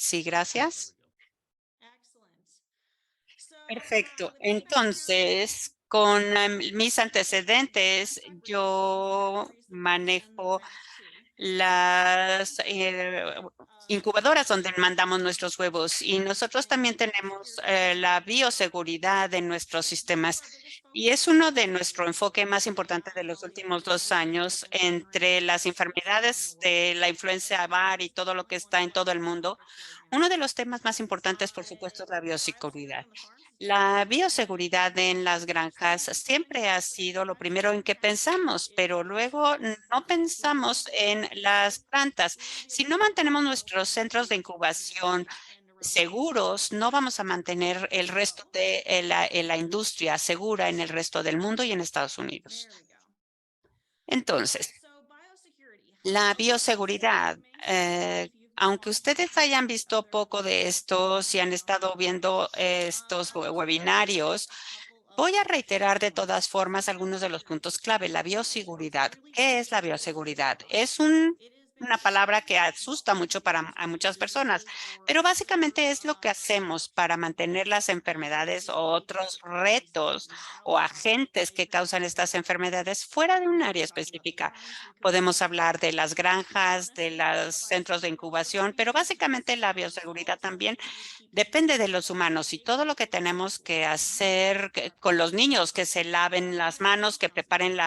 Sí, gracias. Perfecto. Entonces, con mis antecedentes, yo manejo las incubadoras donde mandamos nuestros huevos y nosotros también tenemos la bioseguridad de nuestros sistemas y es uno de nuestro enfoque más importante de los últimos 2 años entre las enfermedades de la influenza avar y todo lo que está en todo el mundo. Uno de los temas más importantes, por supuesto, es la bioseguridad. La bioseguridad en las granjas siempre ha sido lo primero en que pensamos, pero luego no pensamos en las plantas. Si no mantenemos nuestros centros de incubación seguros, no vamos a mantener el resto de la industria segura en el resto del mundo y en Estados Unidos. Entonces, la bioseguridad, aunque ustedes hayan visto poco de esto, si han estado viendo estos webinarios, voy a reiterar de todas formas algunos de los puntos clave. La bioseguridad. ¿Qué es la bioseguridad? Es una palabra que asusta mucho para a muchas personas, pero básicamente es lo que hacemos para mantener las enfermedades o otros retos o agentes que causan estas enfermedades fuera de un área específica. Podemos hablar de las granjas, de los centros de incubación, pero básicamente la bioseguridad también depende de los humanos y todo lo que tenemos que hacer con los niños, que se laven las manos, que preparen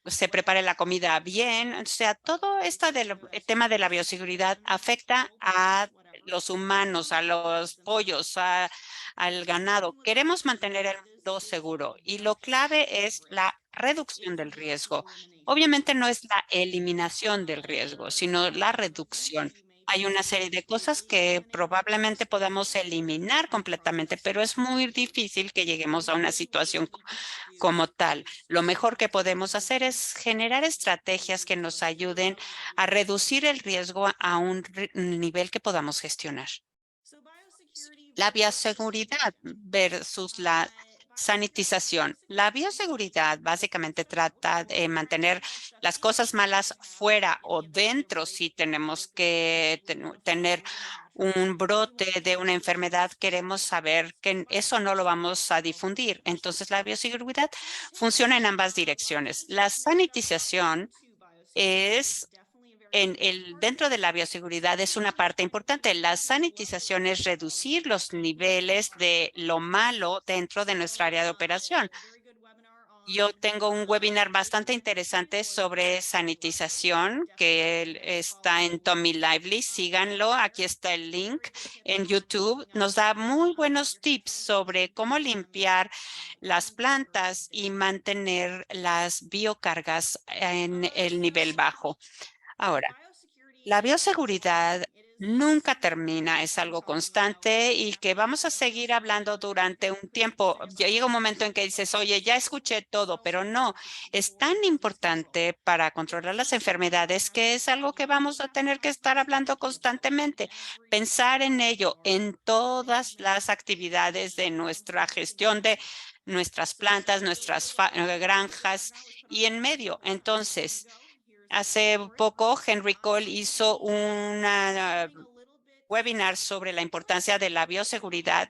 se prepare la comida bien. O sea, todo esto del el tema de la bioseguridad afecta a los humanos, a los pollos, al ganado. Queremos mantener el mundo seguro y lo clave es la reducción del riesgo. Obviamente no es la eliminación del riesgo, sino la reducción. Hay una serie de cosas que probablemente podamos eliminar completamente, pero es muy difícil que lleguemos a una situación como tal. Lo mejor que podemos hacer es generar estrategias que nos ayuden a reducir el riesgo a un nivel que podamos gestionar. La bioseguridad versus la sanitización. La bioseguridad básicamente trata de mantener las cosas malas fuera o dentro si tenemos que tener un brote de una enfermedad, queremos saber que eso no lo vamos a difundir. Entonces, la bioseguridad funciona en ambas direcciones. La sanitización es dentro de la bioseguridad es una parte importante. La sanitización es reducir los niveles de lo malo dentro de nuestra área de operación. Yo tengo un webinar bastante interesante sobre sanitización que está en Tommy Lively. Síganlo. Aquí está el link en YouTube. Nos da muy buenos tips sobre cómo limpiar las plantas y mantener las biocargas en el nivel bajo. Ahora, la bioseguridad nunca termina, es algo constante y que vamos a seguir hablando durante un tiempo. Ya llega un momento en que dices, oye, ya escuché todo, pero no, es tan importante para controlar las enfermedades que es algo que vamos a tener que estar hablando constantemente. Pensar en ello en todas las actividades de nuestra gestión de nuestras plantas, nuestras granjas y en medio. Entonces, hace poco, Henry Cole hizo una webinar sobre la importancia de la bioseguridad.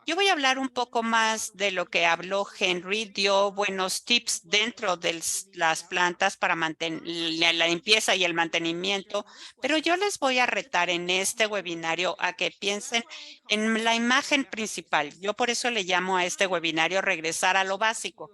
Yo voy a hablar un poco más de lo que habló Henry, dio buenos tips dentro de las plantas para mantener la limpieza y el mantenimiento, pero yo les voy a retar en este webinario a que piensen en la imagen principal. Yo por eso le llamo a este webinario regresar a lo básico.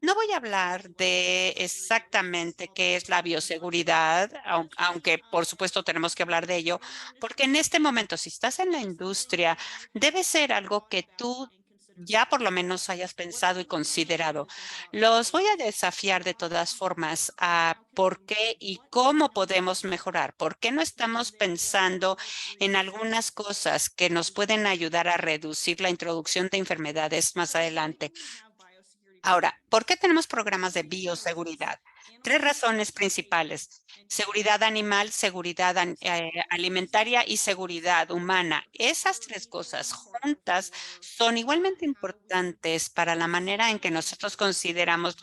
No voy a hablar de exactamente qué es la bioseguridad, aunque por supuesto tenemos que hablar de ello, porque en este momento, si estás en la industria, debe ser algo que tú ya por lo menos hayas pensado y considerado. Los voy a desafiar de todas formas a por qué y cómo podemos mejorar. ¿Por qué no estamos pensando en algunas cosas que nos pueden ayudar a reducir la introducción de enfermedades más adelante? Ahora, ¿por qué tenemos programas de bioseguridad? Tres razones principales: seguridad animal, seguridad alimentaria y seguridad humana. Esas tres cosas juntas son igualmente importantes para la manera en que nosotros consideramos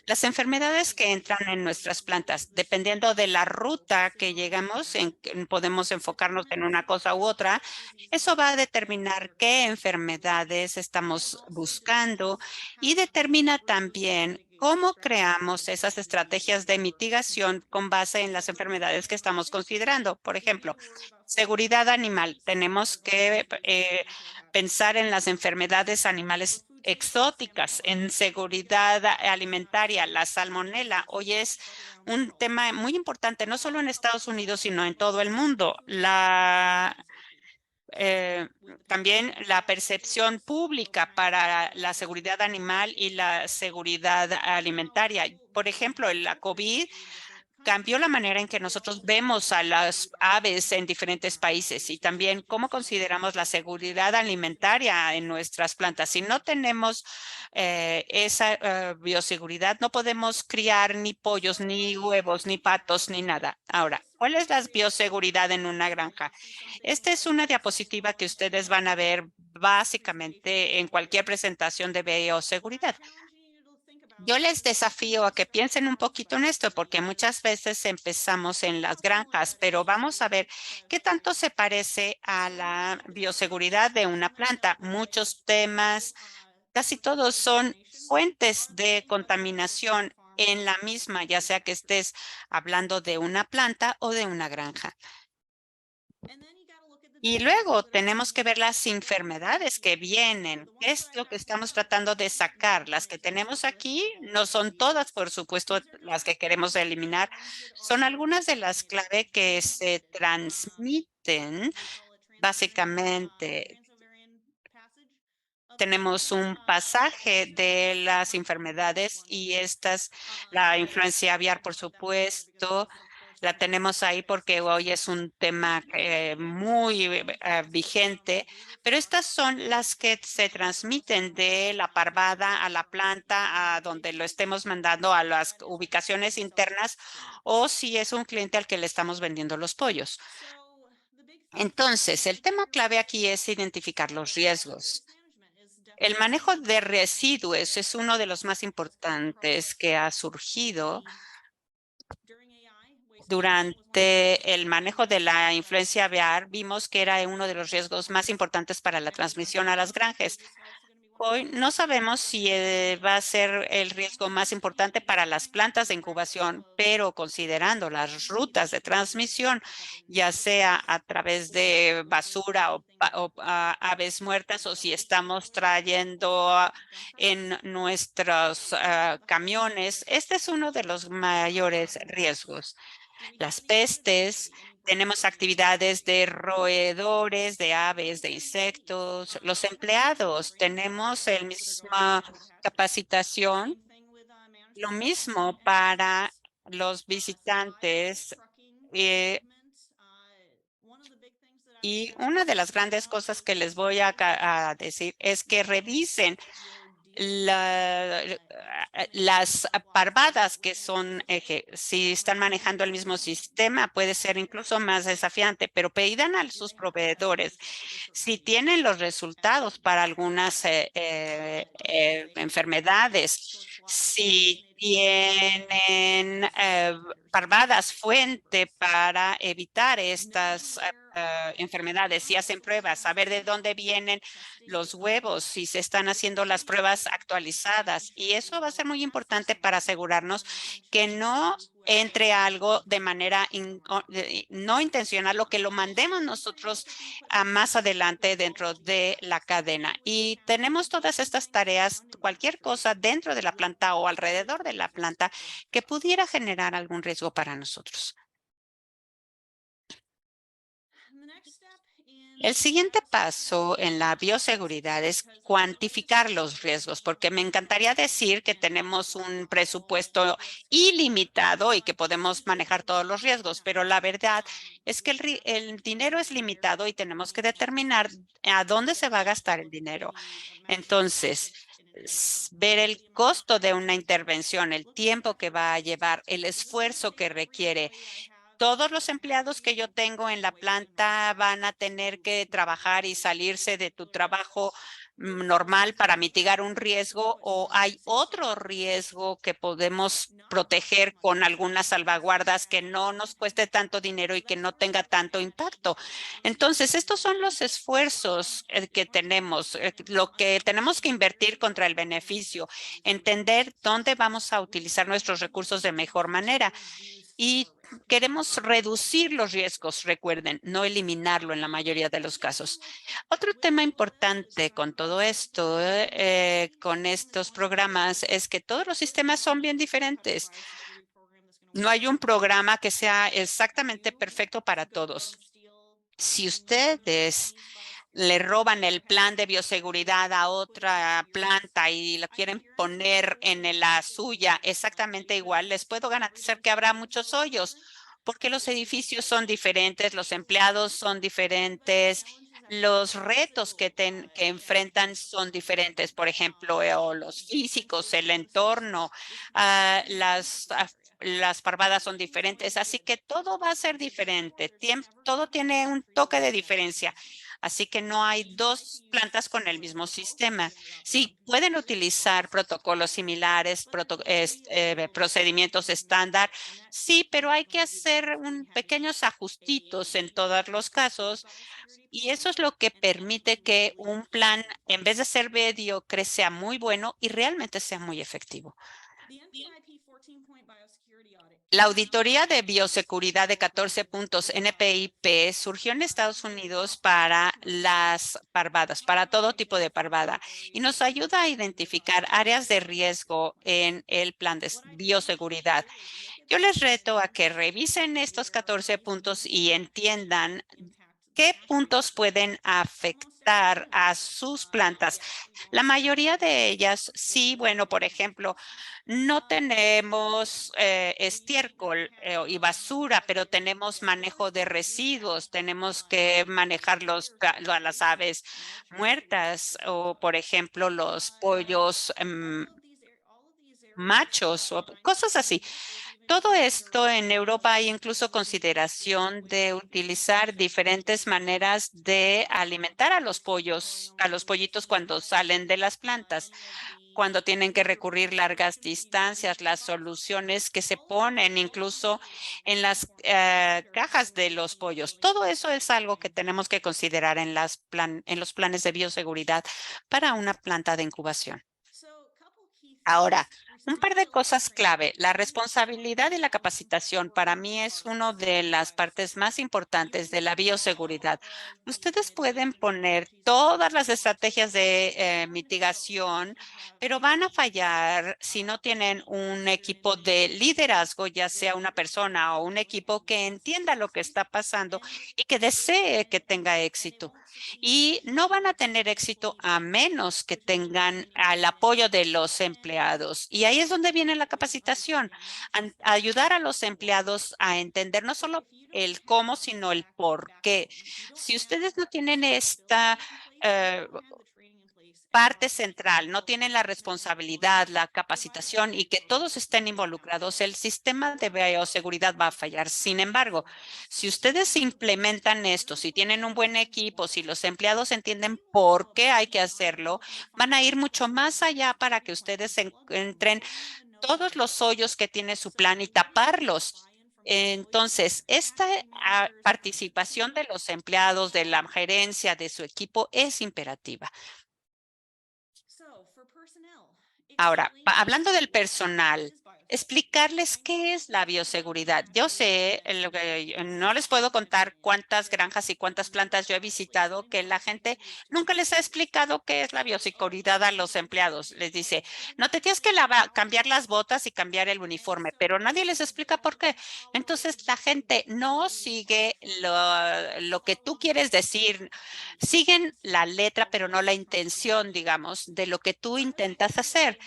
las enfermedades que entran en nuestras plantas. Dependiendo de la ruta que llegamos, podemos enfocarnos en una cosa u otra. Eso va a determinar qué enfermedades estamos buscando y determina también cómo creamos esas estrategias de mitigación con base en las enfermedades que estamos considerando. Por ejemplo, seguridad animal. Tenemos que pensar en las enfermedades animales exóticas, en seguridad alimentaria, la salmonela. Hoy es un tema muy importante, no solo en Estados Unidos, sino en todo el mundo. Eh, También la percepción pública para la seguridad animal y la seguridad alimentaria. Por ejemplo, la COVID cambió la manera en que nosotros vemos a las aves en diferentes países y también cómo consideramos la seguridad alimentaria en nuestras plantas. Si no tenemos esa bioseguridad, no podemos criar ni pollos, ni huevos, ni patos, ni nada. Ahora, ¿cuál es la bioseguridad en una granja? Esta es una diapositiva que ustedes van a ver básicamente en cualquier presentación de bioseguridad. Yo les desafío a que piensen un poquito en esto, porque muchas veces empezamos en las granjas, pero vamos a ver qué tanto se parece a la bioseguridad de una planta. Muchos temas, casi todos son fuentes de contaminación en la misma, ya sea que estés hablando de una planta o de una granja. Y luego tenemos que ver las enfermedades que vienen. ¿Qué es lo que estamos tratando de sacar? Las que tenemos aquí no son todas, por supuesto, las que queremos eliminar. Son algunas de las clave que se transmiten. Básicamente, tenemos un pasaje de las enfermedades y estas, la influencia aviar, por supuesto, la tenemos ahí porque hoy es un tema muy vigente, pero estas son las que se transmiten de la parvada a la planta, a donde lo estemos mandando a las ubicaciones internas o si es un cliente al que le estamos vendiendo los pollos. Entonces, el tema clave aquí es identificar los riesgos. El manejo de residuos es uno de los más importantes que ha surgido durante el manejo de la influencia aviar. Vimos que era uno de los riesgos más importantes para la transmisión a las granjas. Hoy no sabemos si va a ser el riesgo más importante para las plantas de incubación, pero considerando las rutas de transmisión, ya sea a través de basura aves muertas o si estamos trayendo en nuestros camiones, este es uno de los mayores riesgos. Las pestes, tenemos actividades de roedores, de aves, de insectos. Los empleados, tenemos el misma capacitación, lo mismo para los visitantes. eh, y una de las grandes cosas que les voy a decir es que revisen las parvadas que son, si están manejando el mismo sistema, puede ser incluso más desafiante, pero pidan a sus proveedores si tienen los resultados para algunas enfermedades, si tienen parvadas fuente para evitar estas enfermedades, si hacen pruebas, saber de dónde vienen los huevos, si se están haciendo las pruebas actualizadas. Y eso va a ser muy importante para asegurarnos que no entre algo de manera no intencional, lo que lo mandemos nosotros a más adelante dentro de la cadena. Y tenemos todas estas tareas, cualquier cosa dentro de la planta o alrededor de la planta que pudiera generar algún riesgo para nosotros. El siguiente paso en la bioseguridad es cuantificar los riesgos, porque me encantaría decir que tenemos un presupuesto ilimitado y que podemos manejar todos los riesgos, pero la verdad es que el dinero es limitado y tenemos que determinar a dónde se va a gastar el dinero. Entonces, ver el costo de una intervención, el tiempo que va a llevar, el esfuerzo que requiere. Todos los empleados que yo tengo en la planta van a tener que trabajar y salirse de tu trabajo normal para mitigar un riesgo, o hay otro riesgo que podemos proteger con algunas salvaguardas que no nos cueste tanto dinero y que no tenga tanto impacto. Entonces, estos son los esfuerzos que tenemos, lo que tenemos que invertir contra el beneficio, entender dónde vamos a utilizar nuestros recursos de mejor manera. Y queremos reducir los riesgos, recuerden, no eliminarlo en la mayoría de los casos. Otro tema importante con todo esto, con estos programas, es que todos los sistemas son bien diferentes. No hay un programa que sea exactamente perfecto para todos. Si ustedes le roban el plan de bioseguridad a otra planta y la quieren poner en la suya exactamente igual, les puedo garantizar que habrá muchos hoyos, porque los edificios son diferentes, los empleados son diferentes, los retos que enfrentan son diferentes, por ejemplo, o los físicos, el entorno, las parvadas son diferentes, así que todo va a ser diferente, todo tiene un toque de diferencia. Así que no hay dos plantas con el mismo sistema. Sí, pueden utilizar protocolos similares, procedimientos estándar, sí, pero hay que hacer pequeños ajustitos en todos los casos, y eso es lo que permite que un plan, en vez de ser mediocre, sea muy bueno y realmente sea muy efectivo. La auditoría de bioseguridad de 14 puntos NPIP surgió en Estados Unidos para las parvadas, para todo tipo de parvada, y nos ayuda a identificar áreas de riesgo en el plan de bioseguridad. Yo les reto a que revisen estos 14 puntos y entiendan qué puntos pueden afectar a sus plantas. La mayoría de ellas, sí, bueno, por ejemplo, no tenemos estiércol y basura, pero tenemos manejo de residuos, tenemos que manejar las aves muertas o, por ejemplo, los pollos machos o cosas así. Todo esto en Europa hay incluso consideración de utilizar diferentes maneras de alimentar a los pollos, a los pollitos cuando salen de las plantas, cuando tienen que recurrir largas distancias, las soluciones que se ponen incluso en las cajas de los pollos. Todo eso es algo que tenemos que considerar en los planes de bioseguridad para una planta de incubación. Ahora, un par de cosas clave. La responsabilidad y la capacitación para mí es una de las partes más importantes de la bioseguridad. Ustedes pueden poner todas las estrategias de mitigación, pero van a fallar si no tienen un equipo de liderazgo, ya sea una persona o un equipo que entienda lo que está pasando y que desee que tenga éxito. Y no van a tener éxito a menos que tengan el apoyo de los empleados. Y ahí es donde viene la capacitación, ayudar a los empleados a entender no solo el cómo, sino el por qué. Si ustedes no tienen esta eh, parte central, no tienen la responsabilidad, la capacitación y que todos estén involucrados, el sistema de bioseguridad va a fallar. Sin embargo, si ustedes implementan esto, si tienen un buen equipo, si los empleados entienden por qué hay que hacerlo, van a ir mucho más allá para que ustedes encuentren todos los hoyos que tiene su plan y taparlos. Entonces, esta participación de los empleados, de la gerencia, de su equipo es imperativa. Ahora, hablando del personal, explicarles qué es la bioseguridad. Yo sé, no les puedo contar cuántas granjas y cuántas plantas yo he visitado que la gente nunca les ha explicado qué es la bioseguridad a los empleados. Les dice, no te tienes que cambiar las botas y cambiar el uniforme, pero nadie les explica por qué. Entonces la gente no sigue lo que tú quieres decir, siguen la letra, pero no la intención, digamos, de lo que tú intentas hacer.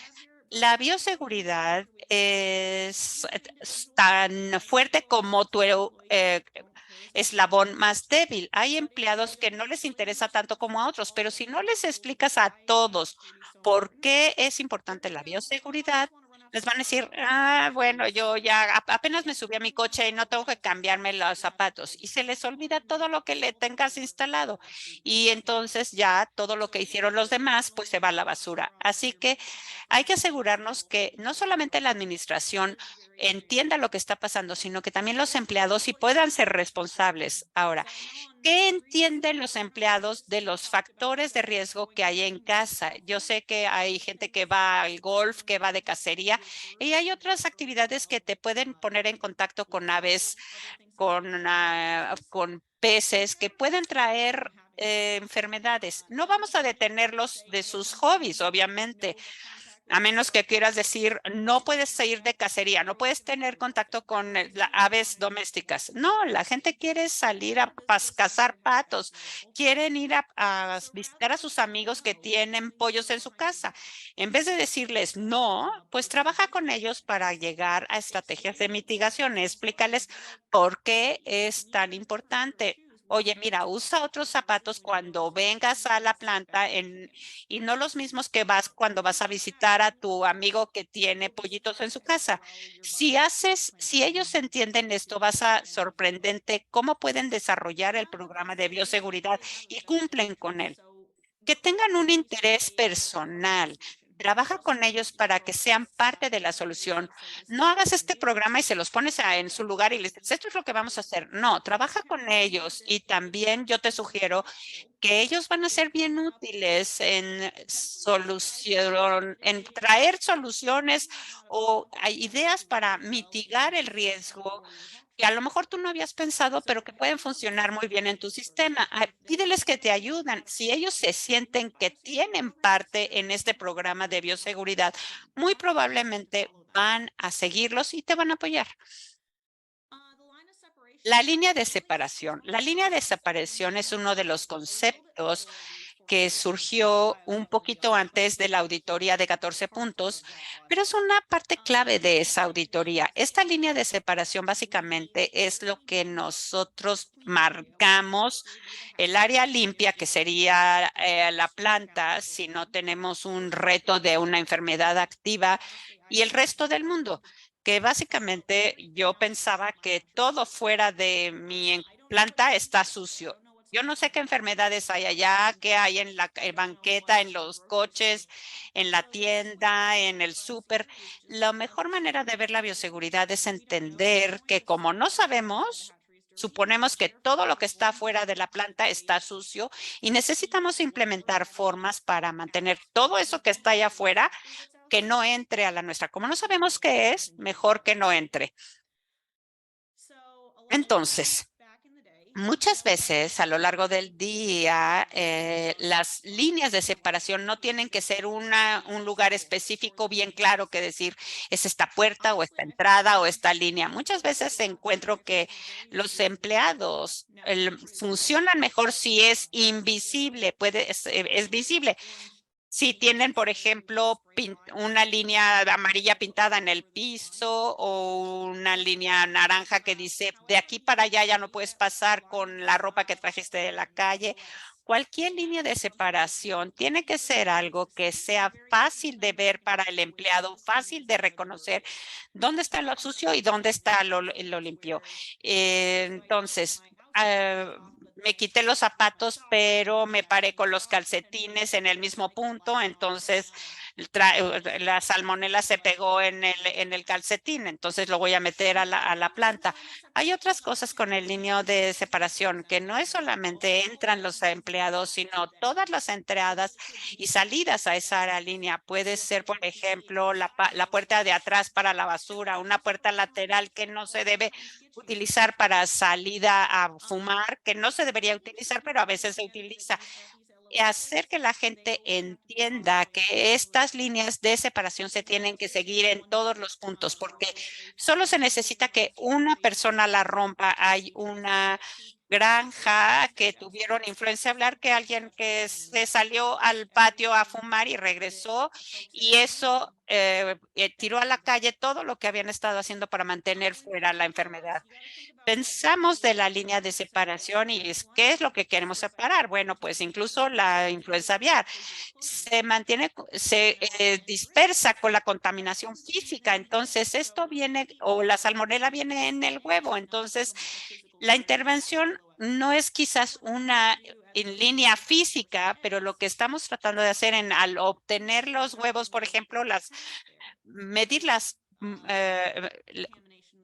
La bioseguridad es tan fuerte como tu eslabón más débil. Hay empleados que no les interesa tanto como a otros, pero si no les explicas a todos por qué es importante la bioseguridad, les van a decir, bueno, yo ya apenas me subí a mi coche y no tengo que cambiarme los zapatos. Y se les olvida todo lo que le tengas instalado. Y entonces ya todo lo que hicieron los demás, pues se va a la basura. Así que hay que asegurarnos que no solamente la administración entienda lo que está pasando, sino que también los empleados sí puedan ser responsables. Ahora, ¿qué entienden los empleados de los factores de riesgo que hay en casa? Yo sé que hay gente que va al golf, que va de cacería, y hay otras actividades que te pueden poner en contacto con aves, con peces, que pueden traer enfermedades. No vamos a detenerlos de sus hobbies, obviamente, a menos que quieras decir, no puedes ir de cacería, no puedes tener contacto con las aves domésticas. No, la gente quiere salir a cazar patos, quieren ir a visitar a sus amigos que tienen pollos en su casa. En vez de decirles no, pues trabaja con ellos para llegar a estrategias de mitigación. Explícales por qué es tan importante. Oye, mira, usa otros zapatos cuando vengas a la planta y no los mismos que vas cuando vas a visitar a tu amigo que tiene pollitos en su casa. Si ellos entienden esto, vas a sorprendente cómo pueden desarrollar el programa de bioseguridad y cumplen con él. Que tengan un interés personal. Trabaja con ellos para que sean parte de la solución. No hagas este programa y se los pones en su lugar y les dices, esto es lo que vamos a hacer. No, trabaja con ellos y también yo te sugiero que ellos van a ser bien útiles en traer soluciones o ideas para mitigar el riesgo que a lo mejor tú no habías pensado, pero que pueden funcionar muy bien en tu sistema. Pídeles que te ayuden. Si ellos se sienten que tienen parte en este programa de bioseguridad, muy probablemente van a seguirlos y te van a apoyar. La línea de separación. La línea de separación es uno de los conceptos que surgió un poquito antes de la auditoría de 14 puntos, pero es una parte clave de esa auditoría. Esta línea de separación básicamente es lo que nosotros marcamos, el área limpia, que sería la planta, si no tenemos un reto de una enfermedad activa, y el resto del mundo, que básicamente yo pensaba que todo fuera de mi planta está sucio. Yo no sé qué enfermedades hay allá, qué hay en la banqueta, en los coches, en la tienda, en el súper. La mejor manera de ver la bioseguridad es entender que como no sabemos, suponemos que todo lo que está fuera de la planta está sucio y necesitamos implementar formas para mantener todo eso que está allá afuera que no entre a la nuestra. Como no sabemos qué es, mejor que no entre. Entonces, muchas veces a lo largo del día, las líneas de separación no tienen que ser un lugar específico bien claro que decir es esta puerta o esta entrada o esta línea. Muchas veces encuentro que los empleados funcionan mejor si es invisible, es visible. Si tienen, por ejemplo, una línea amarilla pintada en el piso o una línea naranja que dice, de aquí para allá ya no puedes pasar con la ropa que trajiste de la calle. Cualquier línea de separación tiene que ser algo que sea fácil de ver para el empleado, fácil de reconocer dónde está lo sucio y dónde está lo limpio. Entonces, ah, me quité los zapatos, pero me paré con los calcetines en el mismo punto, entonces la salmonela se pegó en el calcetín, entonces lo voy a meter a la planta. Hay otras cosas con el niño de separación, que no es solamente entran los empleados, sino todas las entradas y salidas a esa línea. Puede ser, por ejemplo, la puerta de atrás para la basura, una puerta lateral que no se debe utilizar para salida a fumar, que no se debería utilizar, pero a veces se utiliza. Hacer que la gente entienda que estas líneas de separación se tienen que seguir en todos los puntos, porque solo se necesita que una persona la rompa. Hay una granja que tuvieron influencia hablar que alguien que se salió al patio a fumar y regresó y eso tiró a la calle todo lo que habían estado haciendo para mantener fuera la enfermedad. Pensamos de la línea de separación y ¿qué es lo que queremos separar? Bueno, pues incluso la influenza aviar se mantiene, se dispersa con la contaminación física. Entonces, esto viene, o la salmonela viene en el huevo. Entonces, la intervención no es quizás una en línea física, pero lo que estamos tratando de hacer al obtener los huevos, por ejemplo, medirlas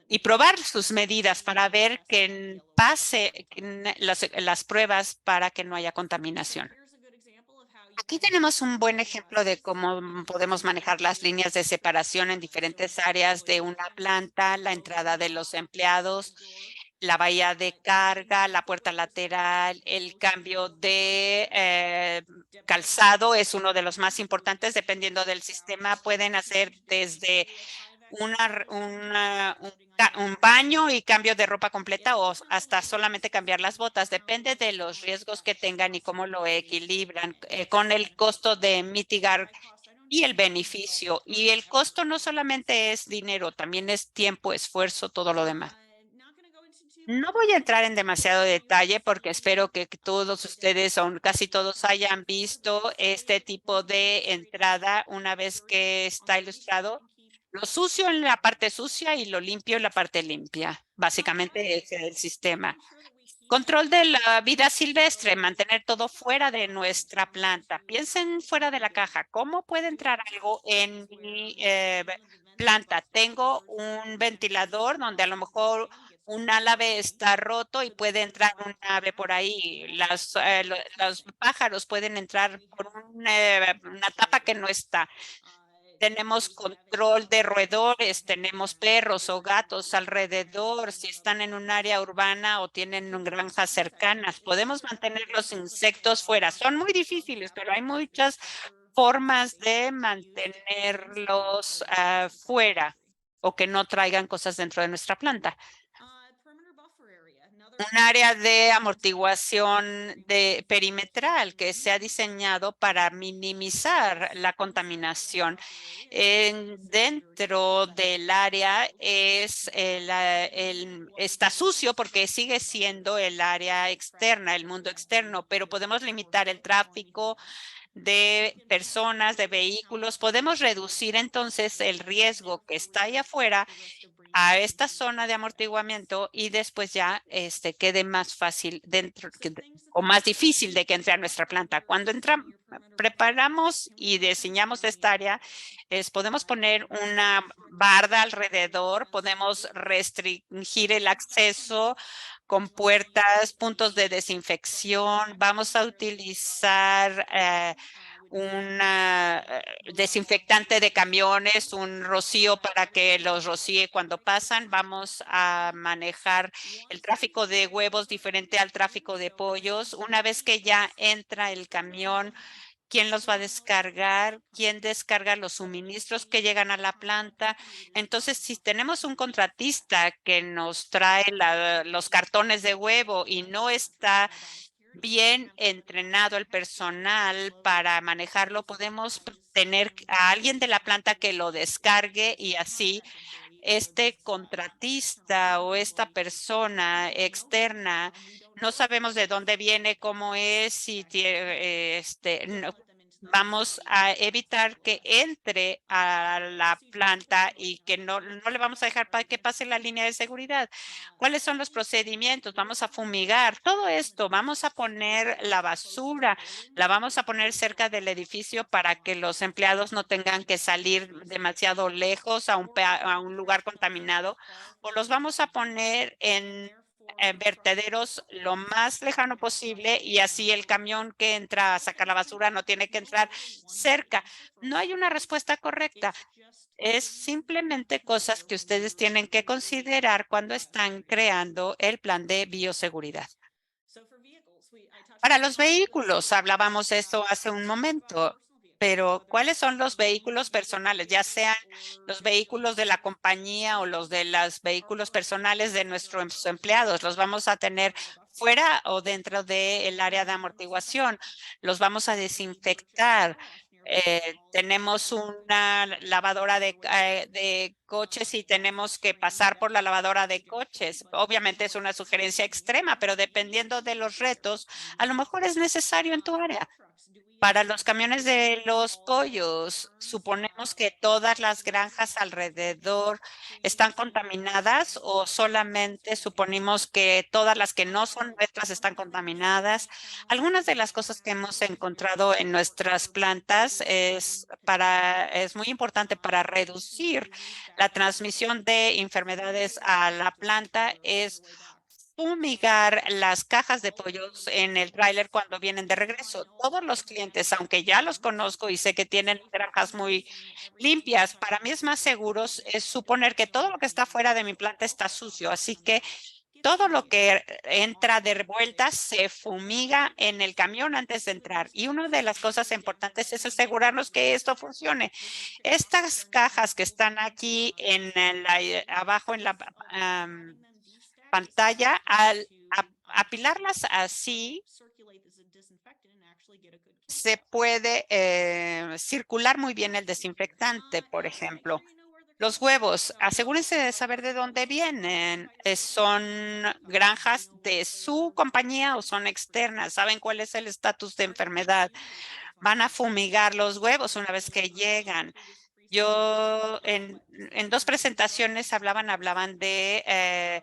y probar sus medidas para ver que pase las pruebas para que no haya contaminación. Aquí tenemos un buen ejemplo de cómo podemos manejar las líneas de separación en diferentes áreas de una planta, la entrada de los empleados, la bahía de carga, la puerta lateral, el cambio de calzado es uno de los más importantes. Dependiendo del sistema, pueden hacer desde un baño y cambio de ropa completa o hasta solamente cambiar las botas. Depende de los riesgos que tengan y cómo lo equilibran con el costo de mitigar y el beneficio. Y el costo no solamente es dinero, también es tiempo, esfuerzo, todo lo demás. No voy a entrar en demasiado detalle porque espero que todos ustedes o casi todos hayan visto este tipo de entrada una vez que está ilustrado. Lo sucio en la parte sucia y lo limpio en la parte limpia. Básicamente es el sistema. Control de la vida silvestre, mantener todo fuera de nuestra planta. Piensen fuera de la caja. ¿Cómo puede entrar algo en mi planta? Tengo un ventilador donde a lo mejor un ave está roto y puede entrar un ave por ahí. Los pájaros pueden entrar por una tapa que no está. Tenemos control de roedores, tenemos perros o gatos alrededor, si están en un área urbana o tienen granjas cercanas. Podemos mantener los insectos fuera. Son muy difíciles, pero hay muchas formas de mantenerlos fuera o que no traigan cosas dentro de nuestra planta. Un área de amortiguación perimetral que se ha diseñado para minimizar la contaminación. Dentro del área está sucio porque sigue siendo el área externa, el mundo externo, pero podemos limitar el tráfico de personas, de vehículos. Podemos reducir entonces el riesgo que está ahí afuera a esta zona de amortiguamiento y después ya quede más fácil o más difícil de que entre a nuestra planta. Cuando preparamos y diseñamos esta área, podemos poner una barda alrededor, podemos restringir el acceso con puertas, puntos de desinfección. Vamos a utilizar un desinfectante de camiones, un rocío para que los rocíe cuando pasan. Vamos a manejar el tráfico de huevos diferente al tráfico de pollos. Una vez que ya entra el camión, quién los va a descargar, quién descarga los suministros que llegan a la planta. Entonces, si tenemos un contratista que nos trae los cartones de huevo y no está bien entrenado el personal para manejarlo, podemos tener a alguien de la planta que lo descargue y así este contratista o esta persona externa, no sabemos de dónde viene, cómo es, si vamos a evitar que entre a la planta y que no le vamos a dejar para que pase la línea de seguridad. ¿Cuáles son los procedimientos? Vamos a fumigar todo esto. Vamos a poner la basura, la vamos a poner cerca del edificio para que los empleados no tengan que salir demasiado lejos a un lugar contaminado, o los vamos a poner en vertederos lo más lejano posible y así el camión que entra a sacar la basura no tiene que entrar cerca. No hay una respuesta correcta. Es simplemente cosas que ustedes tienen que considerar cuando están creando el plan de bioseguridad. Para los vehículos, hablábamos de esto hace un momento. Pero, ¿cuáles son los vehículos personales? Ya sean los vehículos de la compañía o los de los vehículos personales de nuestros empleados. ¿Los vamos a tener fuera o dentro del área de amortiguación? ¿Los vamos a desinfectar? Tenemos una lavadora de coches y tenemos que pasar por la lavadora de coches. Obviamente es una sugerencia extrema, pero dependiendo de los retos, a lo mejor es necesario en tu área. Para los camiones de los pollos, suponemos que todas las granjas alrededor están contaminadas o solamente suponemos que todas las que no son nuestras están contaminadas. Algunas de las cosas que hemos encontrado en nuestras plantas es muy importante para reducir la transmisión de enfermedades a la planta es fumigar las cajas de pollos en el tráiler cuando vienen de regreso. Todos los clientes, aunque ya los conozco y sé que tienen granjas muy limpias, para mí es más seguro es suponer que todo lo que está fuera de mi planta está sucio. Así que todo lo que entra de vuelta se fumiga en el camión antes de entrar. Y una de las cosas importantes es asegurarnos que esto funcione. Estas cajas que están aquí abajo en la pantalla, apilarlas así, se puede circular muy bien el desinfectante, por ejemplo. Los huevos, asegúrense de saber de dónde vienen. ¿Son granjas de su compañía o son externas? ¿Saben cuál es el estatus de enfermedad? Van a fumigar los huevos una vez que llegan. Yo en dos presentaciones hablaban de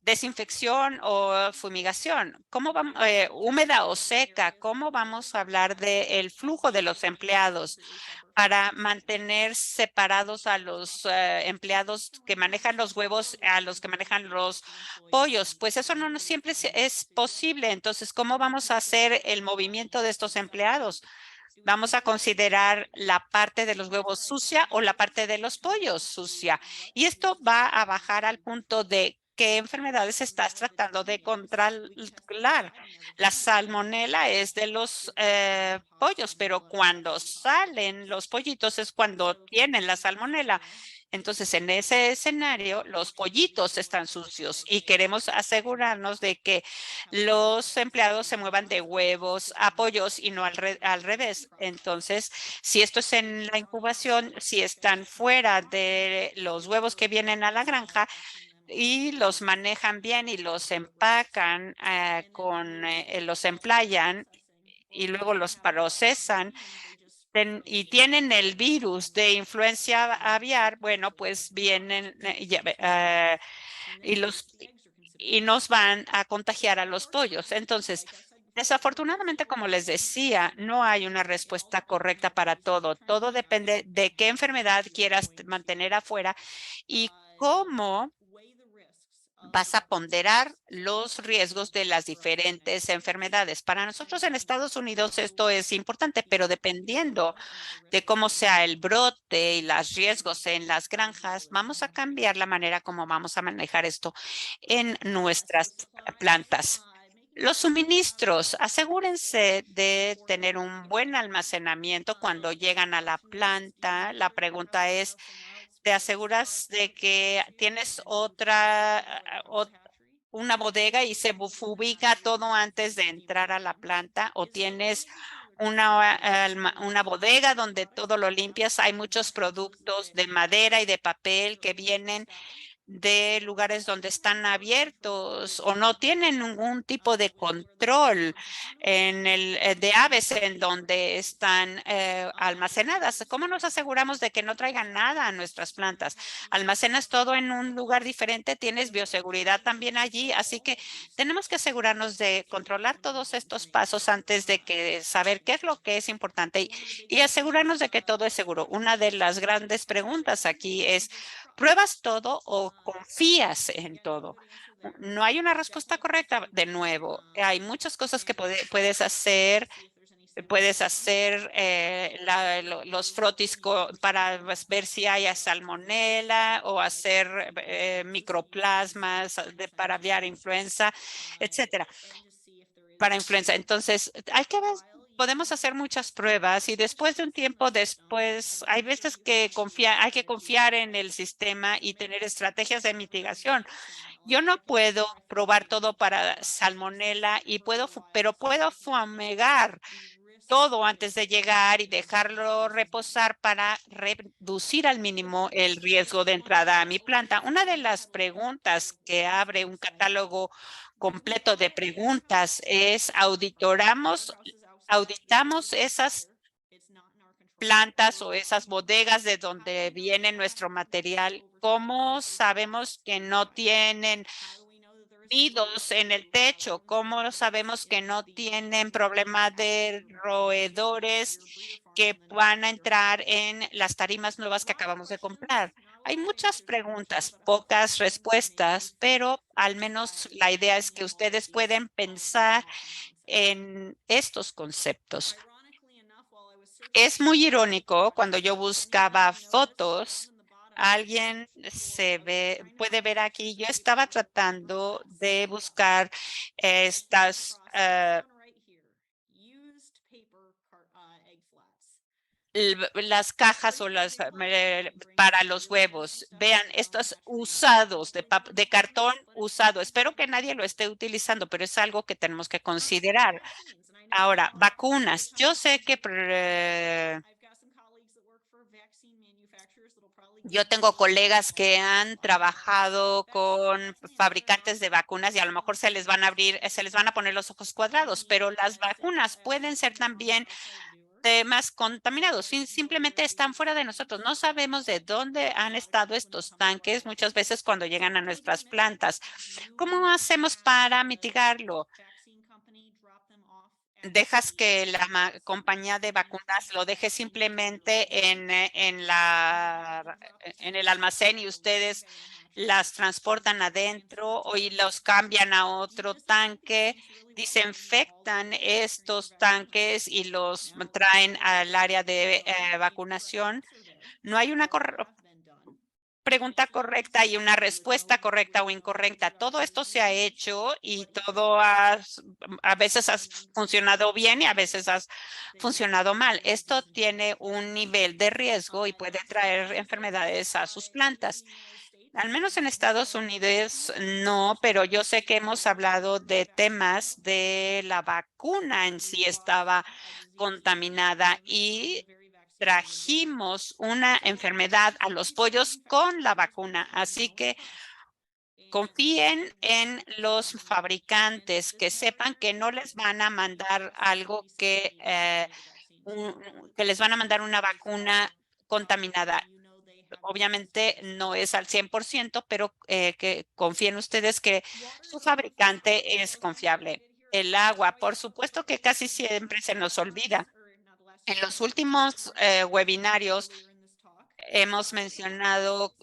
desinfección o fumigación. ¿Cómo vamos, húmeda o seca? ¿Cómo vamos a hablar del flujo de los empleados para mantener separados a los empleados que manejan los huevos a los que manejan los pollos? Pues eso no siempre es posible. Entonces, ¿cómo vamos a hacer el movimiento de estos empleados? Vamos a considerar la parte de los huevos sucia o la parte de los pollos sucia. Y esto va a bajar al punto de qué enfermedades estás tratando de controlar. La salmonela es de los pollos, pero cuando salen los pollitos es cuando tienen la salmonela. Entonces, en ese escenario, los pollitos están sucios y queremos asegurarnos de que los empleados se muevan de huevos a pollos y no al revés. Entonces, si esto es en la incubación, si están fuera de los huevos que vienen a la granja y los manejan bien y los empacan los emplayan y luego los procesan y tienen el virus de influencia aviar, bueno, pues vienen y y nos van a contagiar a los pollos. Entonces, desafortunadamente, como les decía, no hay una respuesta correcta para todo. Todo depende de qué enfermedad quieras mantener afuera y cómo vas a ponderar los riesgos de las diferentes enfermedades. Para nosotros en Estados Unidos esto es importante, pero dependiendo de cómo sea el brote y los riesgos en las granjas, vamos a cambiar la manera como vamos a manejar esto en nuestras plantas. Los suministros, asegúrense de tener un buen almacenamiento cuando llegan a la planta. La pregunta es, ¿te aseguras de que tienes una bodega y se ubica todo antes de entrar a la planta o tienes una bodega donde todo lo limpias? Hay muchos productos de madera y de papel que vienen de lugares donde están abiertos o no tienen ningún tipo de control de aves en donde están almacenadas. ¿Cómo nos aseguramos de que no traigan nada a nuestras plantas? Almacenas todo en un lugar diferente, tienes bioseguridad también allí, así que tenemos que asegurarnos de controlar todos estos pasos antes de que saber qué es lo que es importante y asegurarnos de que todo es seguro. Una de las grandes preguntas aquí es, ¿pruebas todo o confías en todo? No hay una respuesta correcta. De nuevo, hay muchas cosas que puedes hacer. Puedes hacer los frotis para ver si hay salmonela o hacer microplasmas para aviar influenza, etcétera, para influenza. Entonces, hay que ver. podemos hacer muchas pruebas y después de un tiempo después, hay veces que hay que confiar en el sistema y tener estrategias de mitigación. Yo no puedo probar todo para salmonela pero puedo fumigar todo antes de llegar y dejarlo reposar para reducir al mínimo el riesgo de entrada a mi planta. Una de las preguntas que abre un catálogo completo de preguntas es, auditamos esas plantas o esas bodegas de donde viene nuestro material? ¿Cómo sabemos que no tienen nidos en el techo? ¿Cómo sabemos que no tienen problema de roedores que van a entrar en las tarimas nuevas que acabamos de comprar? Hay muchas preguntas, pocas respuestas, pero al menos la idea es que ustedes pueden pensar en estos conceptos. Es muy irónico cuando yo buscaba fotos, alguien puede ver aquí, yo estaba tratando de buscar estas, las cajas o para los huevos. Vean, estos usados de cartón usado. Espero que nadie lo esté utilizando, pero es algo que tenemos que considerar. Ahora, vacunas. Yo sé que yo tengo colegas que han trabajado con fabricantes de vacunas y a lo mejor se les van a poner los ojos cuadrados, pero las vacunas pueden ser también temas contaminados. Simplemente están fuera de nosotros. No sabemos de dónde han estado estos tanques muchas veces cuando llegan a nuestras plantas. ¿Cómo hacemos para mitigarlo? Dejas que la compañía de vacunas lo deje simplemente en el almacén y ustedes las transportan adentro y los cambian a otro tanque, desinfectan estos tanques y los traen al área de vacunación. No hay una pregunta correcta y una respuesta correcta o incorrecta. Todo esto se ha hecho y a veces has funcionado bien y a veces has funcionado mal. Esto tiene un nivel de riesgo y puede traer enfermedades a sus plantas. Al menos en Estados Unidos no, pero yo sé que hemos hablado de temas de la vacuna en sí estaba contaminada y trajimos una enfermedad a los pollos con la vacuna. Así que confíen en los fabricantes, que sepan que no les van a mandar algo que les van a mandar una vacuna contaminada. Obviamente no es al 100%, pero que confíen ustedes que su fabricante es confiable. El agua, por supuesto que casi siempre se nos olvida. En los últimos webinarios hemos mencionado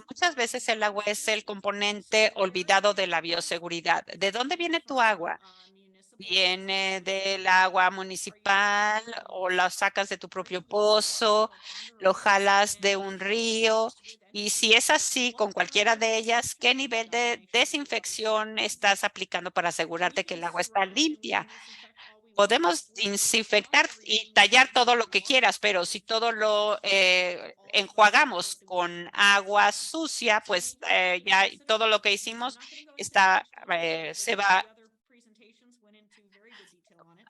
muchas veces el agua es el componente olvidado de la bioseguridad. ¿De dónde viene tu agua? ¿Viene del agua municipal o la sacas de tu propio pozo, lo jalas de un río? Y si es así con cualquiera de ellas, ¿qué nivel de desinfección estás aplicando para asegurarte que el agua está limpia? Podemos desinfectar y tallar todo lo que quieras, pero si todo lo enjuagamos con agua sucia, pues ya todo lo que hicimos se va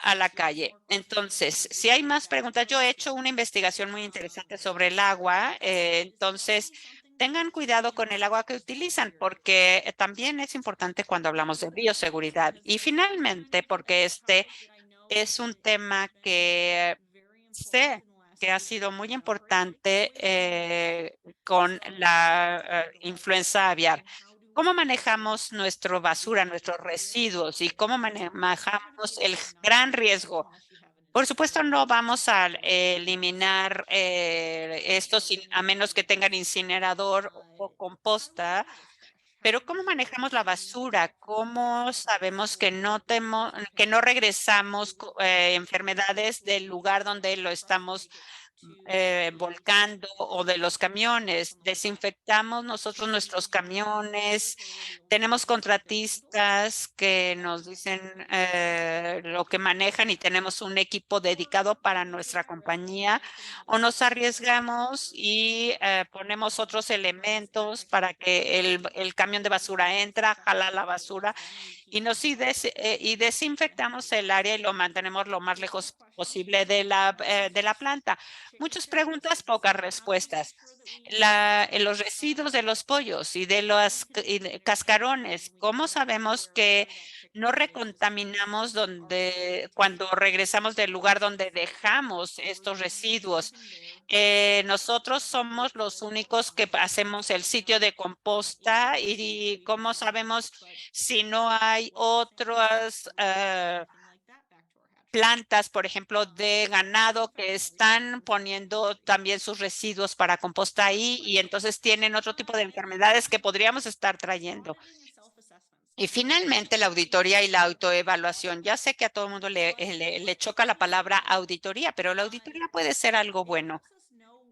a la calle. Entonces, si hay más preguntas, yo he hecho una investigación muy interesante sobre el agua, entonces tengan cuidado con el agua que utilizan, porque también es importante cuando hablamos de bioseguridad. Y finalmente, porque este es un tema que sé que ha sido muy importante con la influenza aviar. ¿Cómo manejamos nuestra basura, nuestros residuos y cómo manejamos el gran riesgo? Por supuesto, no vamos a eliminar esto a menos que tengan incinerador o composta, pero ¿cómo manejamos la basura? ¿Cómo sabemos que no regresamos enfermedades del lugar donde lo estamos volcando o de los camiones. Desinfectamos nosotros nuestros camiones. Tenemos contratistas que nos dicen lo que manejan y tenemos un equipo dedicado para nuestra compañía, o nos arriesgamos y ponemos otros elementos para que el camión de basura entra, jala la basura y desinfectamos el área y lo mantenemos lo más lejos posible de la planta. Muchas preguntas, pocas respuestas. Los residuos de los pollos y de los cascarones, ¿cómo sabemos que no recontaminamos cuando regresamos del lugar donde dejamos estos residuos? Nosotros somos los únicos que hacemos el sitio de composta y cómo sabemos si no hay otras plantas, por ejemplo, de ganado que están poniendo también sus residuos para composta ahí y entonces tienen otro tipo de enfermedades que podríamos estar trayendo. Y finalmente la auditoría y la autoevaluación. Ya sé que a todo el mundo le choca la palabra auditoría, pero la auditoría puede ser algo bueno.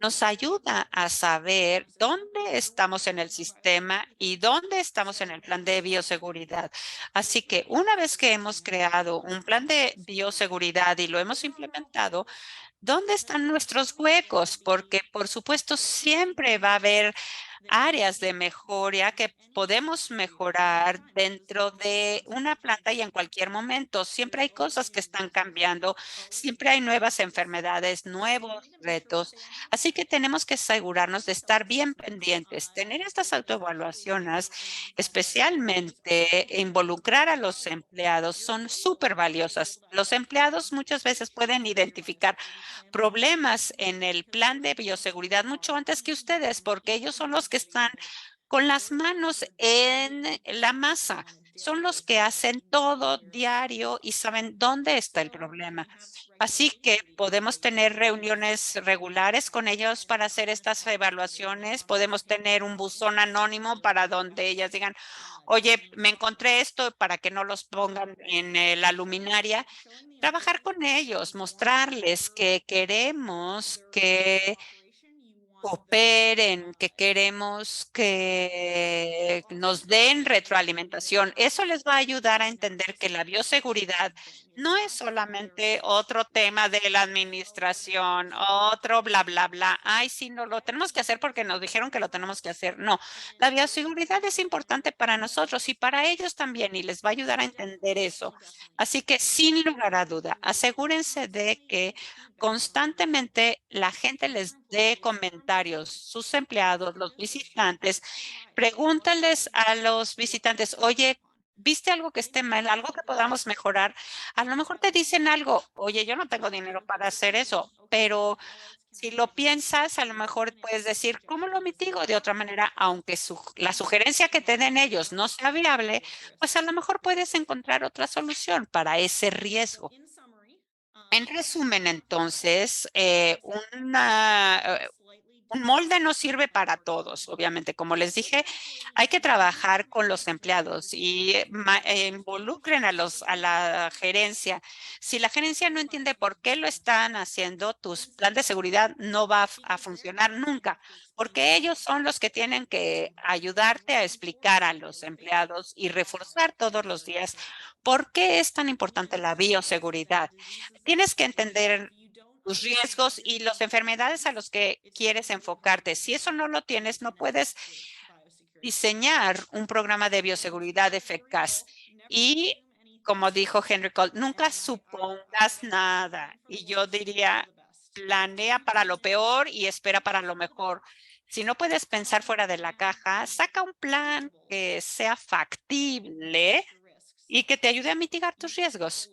Nos ayuda a saber dónde estamos en el sistema y dónde estamos en el plan de bioseguridad. Así que una vez que hemos creado un plan de bioseguridad y lo hemos implementado, ¿dónde están nuestros huecos? Porque por supuesto siempre va a haber áreas de mejora que podemos mejorar dentro de una planta y en cualquier momento. Siempre hay cosas que están cambiando, siempre hay nuevas enfermedades, nuevos retos. Así que tenemos que asegurarnos de estar bien pendientes, tener estas autoevaluaciones, especialmente involucrar a los empleados, son súper valiosas. Los empleados muchas veces pueden identificar problemas en el plan de bioseguridad mucho antes que ustedes, porque ellos son los que están con las manos en la masa. Son los que hacen todo diario y saben dónde está el problema. Así que podemos tener reuniones regulares con ellos para hacer estas evaluaciones. Podemos tener un buzón anónimo para donde ellas digan, oye, me encontré esto para que no los pongan en la luminaria. Trabajar con ellos, mostrarles que queremos que cooperen, que queremos que nos den retroalimentación. Eso les va a ayudar a entender que la bioseguridad no es solamente otro tema de la administración, otro bla, bla, bla. Ay, sí, no lo tenemos que hacer porque nos dijeron que lo tenemos que hacer. No, la bioseguridad es importante para nosotros y para ellos también y les va a ayudar a entender eso. Así que sin lugar a duda, asegúrense de que constantemente la gente les dé comentarios, sus empleados, los visitantes. Pregúntales a los visitantes, oye, ¿viste algo que esté mal, algo que podamos mejorar? A lo mejor te dicen algo, oye, yo no tengo dinero para hacer eso, pero si lo piensas, a lo mejor puedes decir, ¿cómo lo mitigo de otra manera? Aunque la sugerencia que te den ellos no sea viable, pues a lo mejor puedes encontrar otra solución para ese riesgo. En resumen, entonces, un molde no sirve para todos, obviamente. Como les dije, hay que trabajar con los empleados y involucren a la gerencia. Si la gerencia no entiende por qué lo están haciendo, tu plan de seguridad no va a funcionar nunca, porque ellos son los que tienen que ayudarte a explicar a los empleados y reforzar todos los días por qué es tan importante la bioseguridad. Tienes que entender tus riesgos y las enfermedades a los que quieres enfocarte. Si eso no lo tienes, no puedes diseñar un programa de bioseguridad eficaz. Y como dijo Henry Cole, nunca supongas nada. Y yo diría, planea para lo peor y espera para lo mejor. Si no puedes pensar fuera de la caja, saca un plan que sea factible y que te ayude a mitigar tus riesgos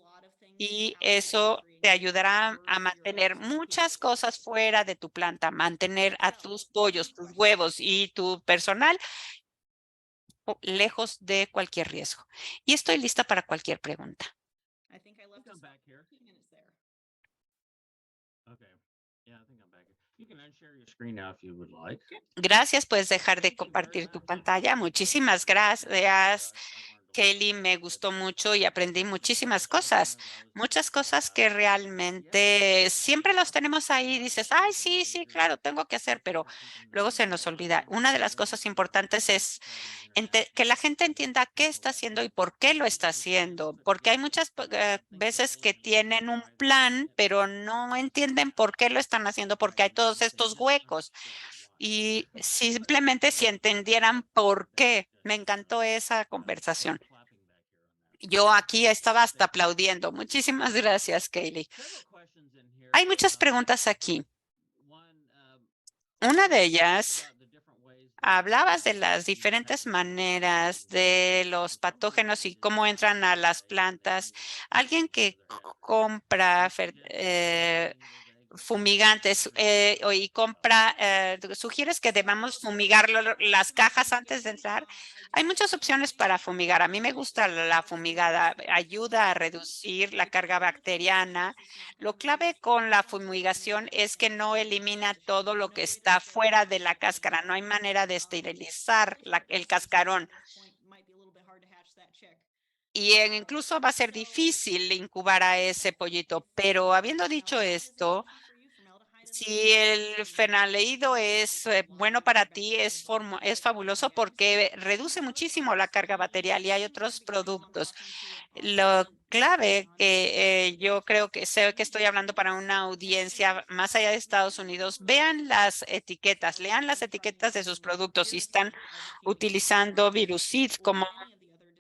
y eso te ayudará a mantener muchas cosas fuera de tu planta, mantener a tus pollos, tus huevos y tu personal lejos de cualquier riesgo. Y estoy lista para cualquier pregunta. Come back here. Okay. Yeah, I think I'm back here. You can unshare your screen now if you would like. Gracias, puedes dejar de compartir tu pantalla. Muchísimas gracias. Kaylee, me gustó mucho y aprendí muchísimas cosas. Muchas cosas que realmente siempre los tenemos ahí. Dices, ay, sí, sí, claro, tengo que hacer, pero luego se nos olvida. Una de las cosas importantes es que la gente entienda qué está haciendo y por qué lo está haciendo, porque hay muchas veces que tienen un plan, pero no entienden por qué lo están haciendo, porque hay todos estos huecos. Y simplemente si entendieran por qué, me encantó esa conversación. Yo aquí estaba hasta aplaudiendo. Muchísimas gracias, Kaylee. Hay muchas preguntas aquí. Una de ellas, hablabas de las diferentes maneras de los patógenos y cómo entran a las plantas. Alguien que compra fumigantes y compra, ¿sugieres que debamos fumigar las cajas antes de entrar? Hay muchas opciones para fumigar. A mí me gusta la fumigada, ayuda a reducir la carga bacteriana. Lo clave con la fumigación es que no elimina todo lo que está fuera de la cáscara. No hay manera de esterilizar el cascarón. Y incluso va a ser difícil incubar a ese pollito. Pero habiendo dicho esto, si el fenaldehído es bueno para ti, es fabuloso porque reduce muchísimo la carga bacterial y hay otros productos. Lo clave que yo creo que sé que estoy hablando para una audiencia más allá de Estados Unidos, vean las etiquetas, lean las etiquetas de sus productos. Si están utilizando Virucid como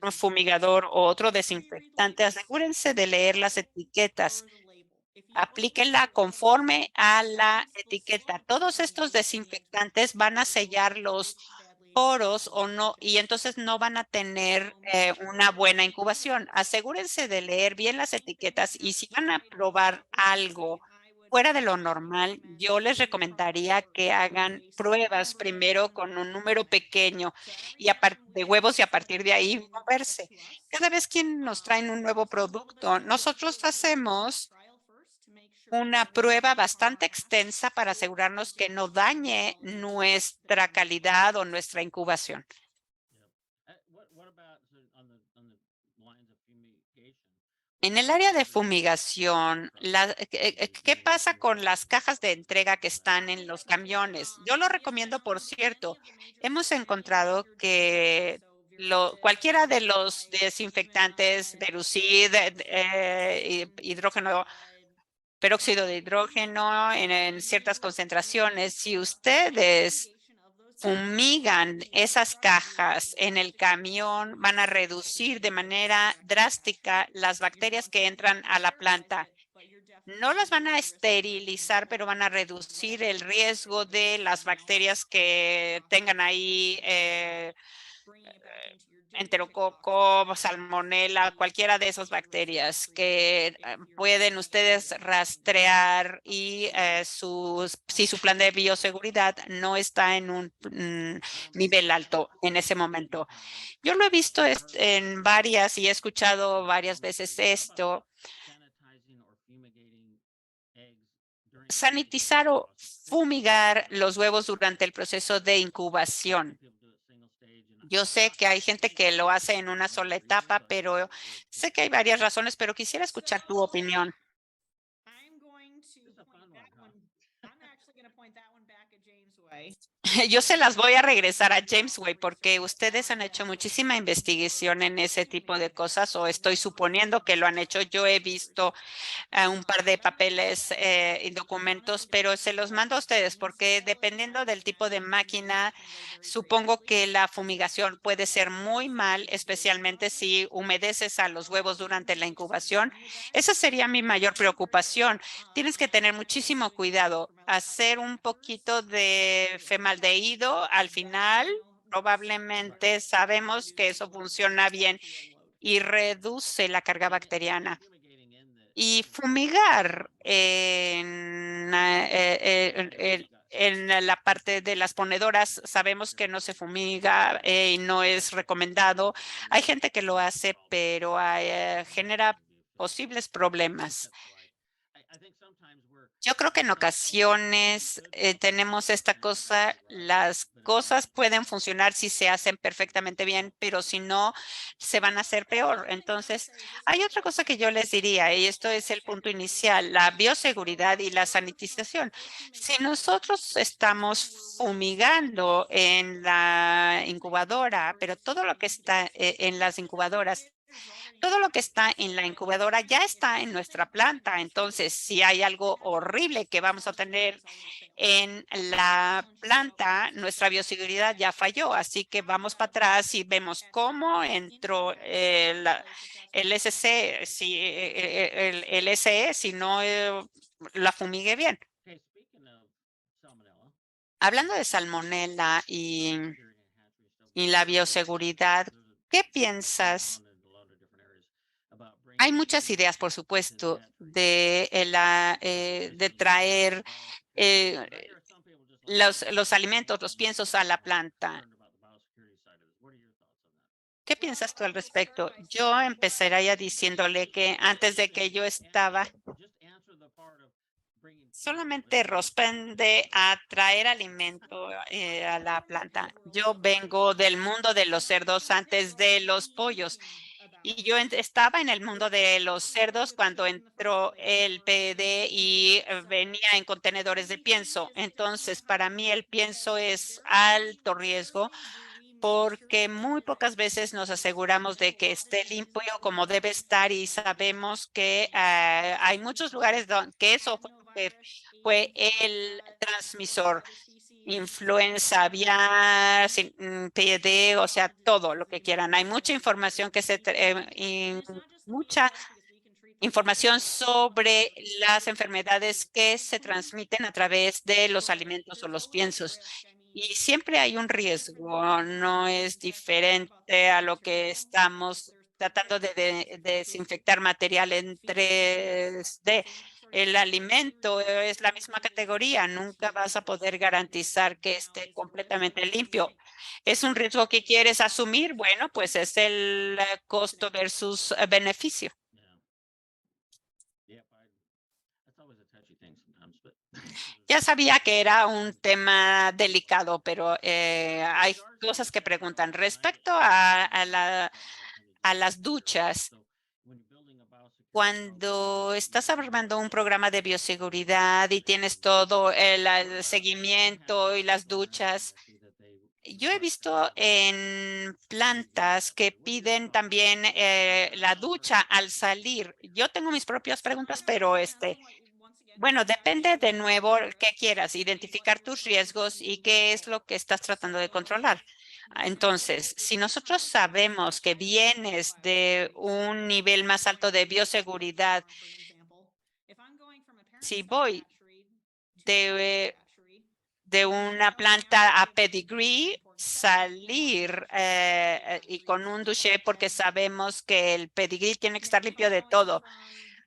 un fumigador o otro desinfectante, asegúrense de leer las etiquetas. Aplíquenla conforme a la etiqueta. Todos estos desinfectantes van a sellar los poros o no, y entonces no van a tener una buena incubación. Asegúrense de leer bien las etiquetas y si van a probar algo fuera de lo normal, yo les recomendaría que hagan pruebas primero con un número pequeño y de huevos y a partir de ahí moverse. Cada vez que nos traen un nuevo producto, nosotros hacemos una prueba bastante extensa para asegurarnos que no dañe nuestra calidad o nuestra incubación. En el área de fumigación, ¿qué pasa con las cajas de entrega que están en los camiones? Yo lo recomiendo, por cierto. Hemos encontrado que cualquiera de los desinfectantes, Verucid, hidrógeno peróxido de hidrógeno en ciertas concentraciones. Si ustedes fumigan esas cajas en el camión, van a reducir de manera drástica las bacterias que entran a la planta. No las van a esterilizar, pero van a reducir el riesgo de las bacterias que tengan ahí enterococo, salmonela, cualquiera de esas bacterias que pueden ustedes rastrear y si su plan de bioseguridad no está en un nivel alto en ese momento. Yo lo he visto en varias y he escuchado varias veces esto. Sanitizar o fumigar los huevos durante el proceso de incubación. Yo sé que hay gente que lo hace en una sola etapa, pero sé que hay varias razones, pero quisiera escuchar tu opinión. Yo se las voy a regresar a James Way porque ustedes han hecho muchísima investigación en ese tipo de cosas o estoy suponiendo que lo han hecho. Yo he visto un par de papeles y documentos, pero se los mando a ustedes porque dependiendo del tipo de máquina, supongo que la fumigación puede ser muy mal, especialmente si humedeces a los huevos durante la incubación. Esa sería mi mayor preocupación. Tienes que tener muchísimo cuidado. Hacer un poquito de femaldehído al final, probablemente sabemos que eso funciona bien y reduce la carga bacteriana. Y fumigar en la parte de las ponedoras, sabemos que no se fumiga y no es recomendado. Hay gente que lo hace, pero genera posibles problemas. Yo creo que en ocasiones tenemos esta cosa, las cosas pueden funcionar si se hacen perfectamente bien, pero si no, se van a hacer peor. Entonces, hay otra cosa que yo les diría, y esto es el punto inicial, la bioseguridad y la sanitización. Si nosotros estamos fumigando en la incubadora, pero todo lo que está en las incubadoras, todo lo que está en la incubadora ya está en nuestra planta. Entonces, si hay algo horrible que vamos a tener en la planta, nuestra bioseguridad ya falló. Así que vamos para atrás y vemos cómo entró el SC, si, el SE, si no la fumigué bien. Okay, speaking of salmonella, Hablando de salmonela biosecurity and hatchery stuff, y what la are your thoughts? bioseguridad, ¿qué piensas? Going in a lot of different areas about Hay bringing muchas meat ideas, por to the supuesto, hatchery and de issues with traer biosecurity. But I eh, hear some people just like to eat los meat and alimentos, los some piensos a la are planta. concerned about the biosecurity side of it. What are your thoughts on that? ¿Qué piensas tú al respecto? Yo empezaría diciéndole que antes de que yo estaba, Just answer the part of bringing food to solamente the responde a traer alimento a la planta. Yo vengo del mundo de los cerdos antes de los pollos. Y yo estaba en el mundo de los cerdos cuando entró el PD y venía en contenedores de pienso. Entonces, para mí el pienso es alto riesgo porque muy pocas veces nos aseguramos de que esté limpio como debe estar y sabemos que hay muchos lugares donde que eso fue el transmisor, influenza aviar, PD, o sea, todo lo que quieran. Hay mucha información mucha información sobre las enfermedades que se transmiten a través de los alimentos o los piensos. Y siempre hay un riesgo, no es diferente a lo que estamos tratando de desinfectar material en 3D. El alimento es la misma categoría, nunca vas a poder garantizar que esté completamente limpio. ¿Es un riesgo que quieres asumir? Bueno, pues es el costo versus beneficio. Yeah. That's always a touchy thing sometimes, but Ya sabía que era un tema delicado, pero hay cosas que preguntan respecto a las duchas. Cuando estás armando un programa de bioseguridad y tienes todo el seguimiento y las duchas, yo he visto en plantas que piden también la ducha al salir. Yo tengo mis propias preguntas, pero bueno, depende de nuevo qué quieras, identificar tus riesgos y qué es lo que estás tratando de controlar. Entonces, si nosotros sabemos que vienes de un nivel más alto de bioseguridad, si voy de, de una planta a pedigree, salir y con un douche porque sabemos que el pedigree tiene que estar limpio de todo.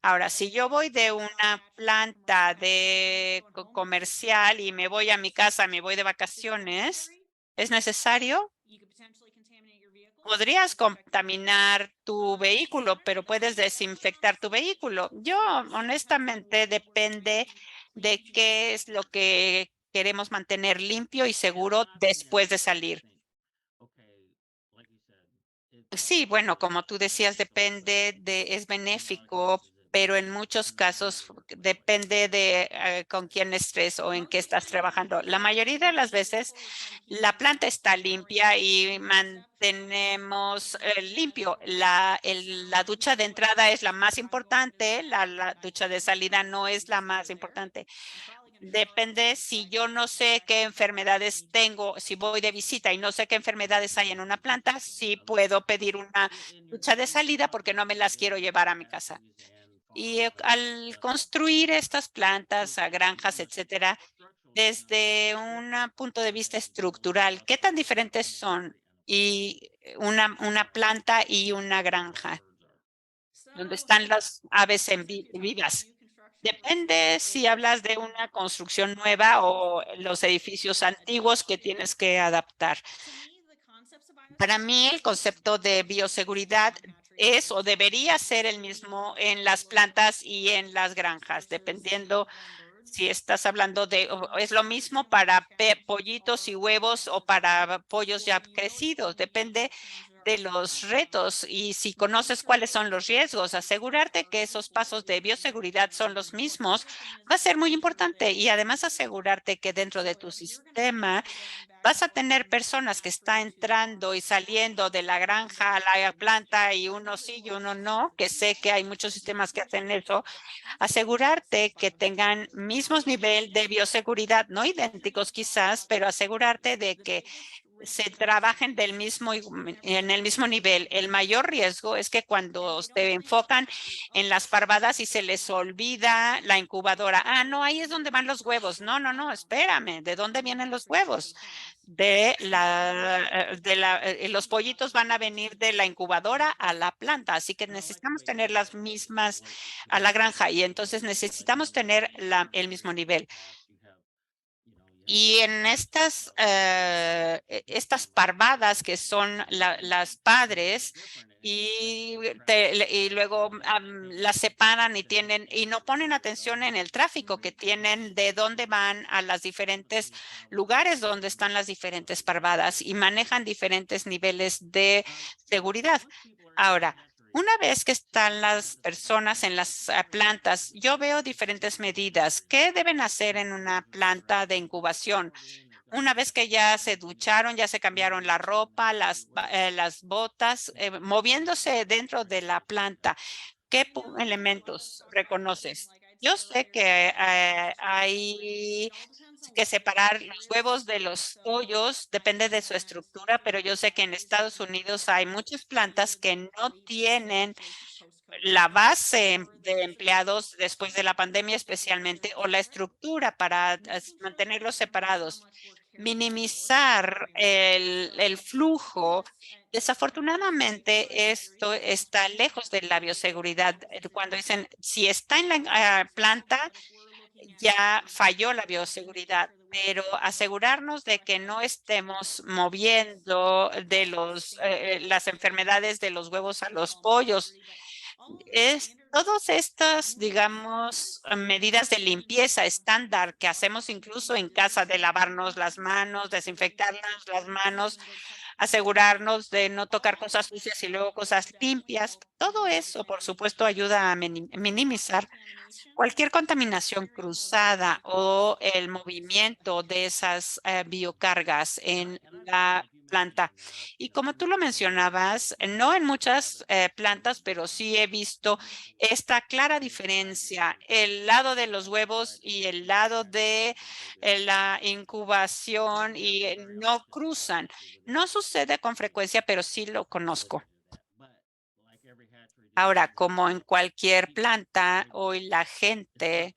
Ahora, si yo voy de una planta de comercial y me voy a mi casa, me voy de vacaciones, ¿es necesario? Podrías contaminar tu vehículo, pero puedes desinfectar tu vehículo. Yo, honestamente, depende de qué es lo que queremos mantener limpio y seguro después de salir. Sí, bueno, como tú decías, es benéfico, pero en muchos casos depende de con quién estés o en qué estás trabajando. La mayoría de las veces la planta está limpia y mantenemos limpio. La ducha de entrada es la más importante, la ducha de salida no es la más importante. Depende si yo no sé qué enfermedades tengo, si voy de visita y no sé qué enfermedades hay en una planta, sí puedo pedir una ducha de salida porque no me las quiero llevar a mi casa. Y al construir estas plantas, a granjas, etcétera, desde un punto de vista estructural, ¿qué tan diferentes son? Y una planta y una granja, donde están las aves vivas. Depende si hablas de una construcción nueva o los edificios antiguos que tienes que adaptar. Para mí, el concepto de bioseguridad es o debería ser el mismo en las plantas y en las granjas, dependiendo Si estás hablando es lo mismo para pollitos y huevos o para pollos ya crecidos, depende de los retos y si conoces cuáles son los riesgos, asegurarte que esos pasos de bioseguridad son los mismos va a ser muy importante y además asegurarte que dentro de tu sistema vas a tener personas que están entrando y saliendo de la granja a la planta y uno sí y uno no, que sé que hay muchos sistemas que hacen eso, asegurarte que tengan mismos nivel de bioseguridad, no idénticos quizás, pero asegurarte de que se trabajen en el mismo nivel. El mayor riesgo es que cuando se enfocan en las parvadas y se les olvida la incubadora. Ah, no, ahí es donde van los huevos. No, no, no, espérame. ¿De dónde vienen los huevos? Los pollitos van a venir de la incubadora a la planta, así que necesitamos tener las mismas a la granja y entonces necesitamos tener el mismo nivel. Y en estas parvadas que son las padres y luego las separan y no ponen atención en el tráfico que tienen de dónde van a las diferentes lugares donde están las diferentes parvadas y manejan diferentes niveles de seguridad. Ahora, una vez que están las personas en las plantas, yo veo diferentes medidas. ¿Qué deben hacer en una planta de incubación? Una vez que ya se ducharon, ya se cambiaron la ropa, las botas, moviéndose dentro de la planta, ¿qué elementos reconoces? Yo sé que hay que separar los huevos de los pollos, depende de su estructura, pero yo sé que en Estados Unidos hay muchas plantas que no tienen la base de empleados después de la pandemia especialmente o la estructura para mantenerlos separados. Minimizar el flujo. Desafortunadamente, esto está lejos de la bioseguridad. Cuando dicen, si está en la planta, ya falló la bioseguridad, pero asegurarnos de que no estemos moviendo las enfermedades de los huevos a los pollos es todas estas, digamos, medidas de limpieza estándar que hacemos incluso en casa de lavarnos las manos, desinfectarnos las manos, asegurarnos de no tocar cosas sucias y luego cosas limpias. Todo eso, por supuesto, ayuda a minimizar cualquier contaminación cruzada o el movimiento de esas biocargas en la planta. Y como tú lo mencionabas, no en muchas plantas, pero sí he visto esta clara diferencia, el lado de los huevos y el lado de la incubación y no cruzan. No sucede con frecuencia, pero sí lo conozco. Ahora, como en cualquier planta, hoy la gente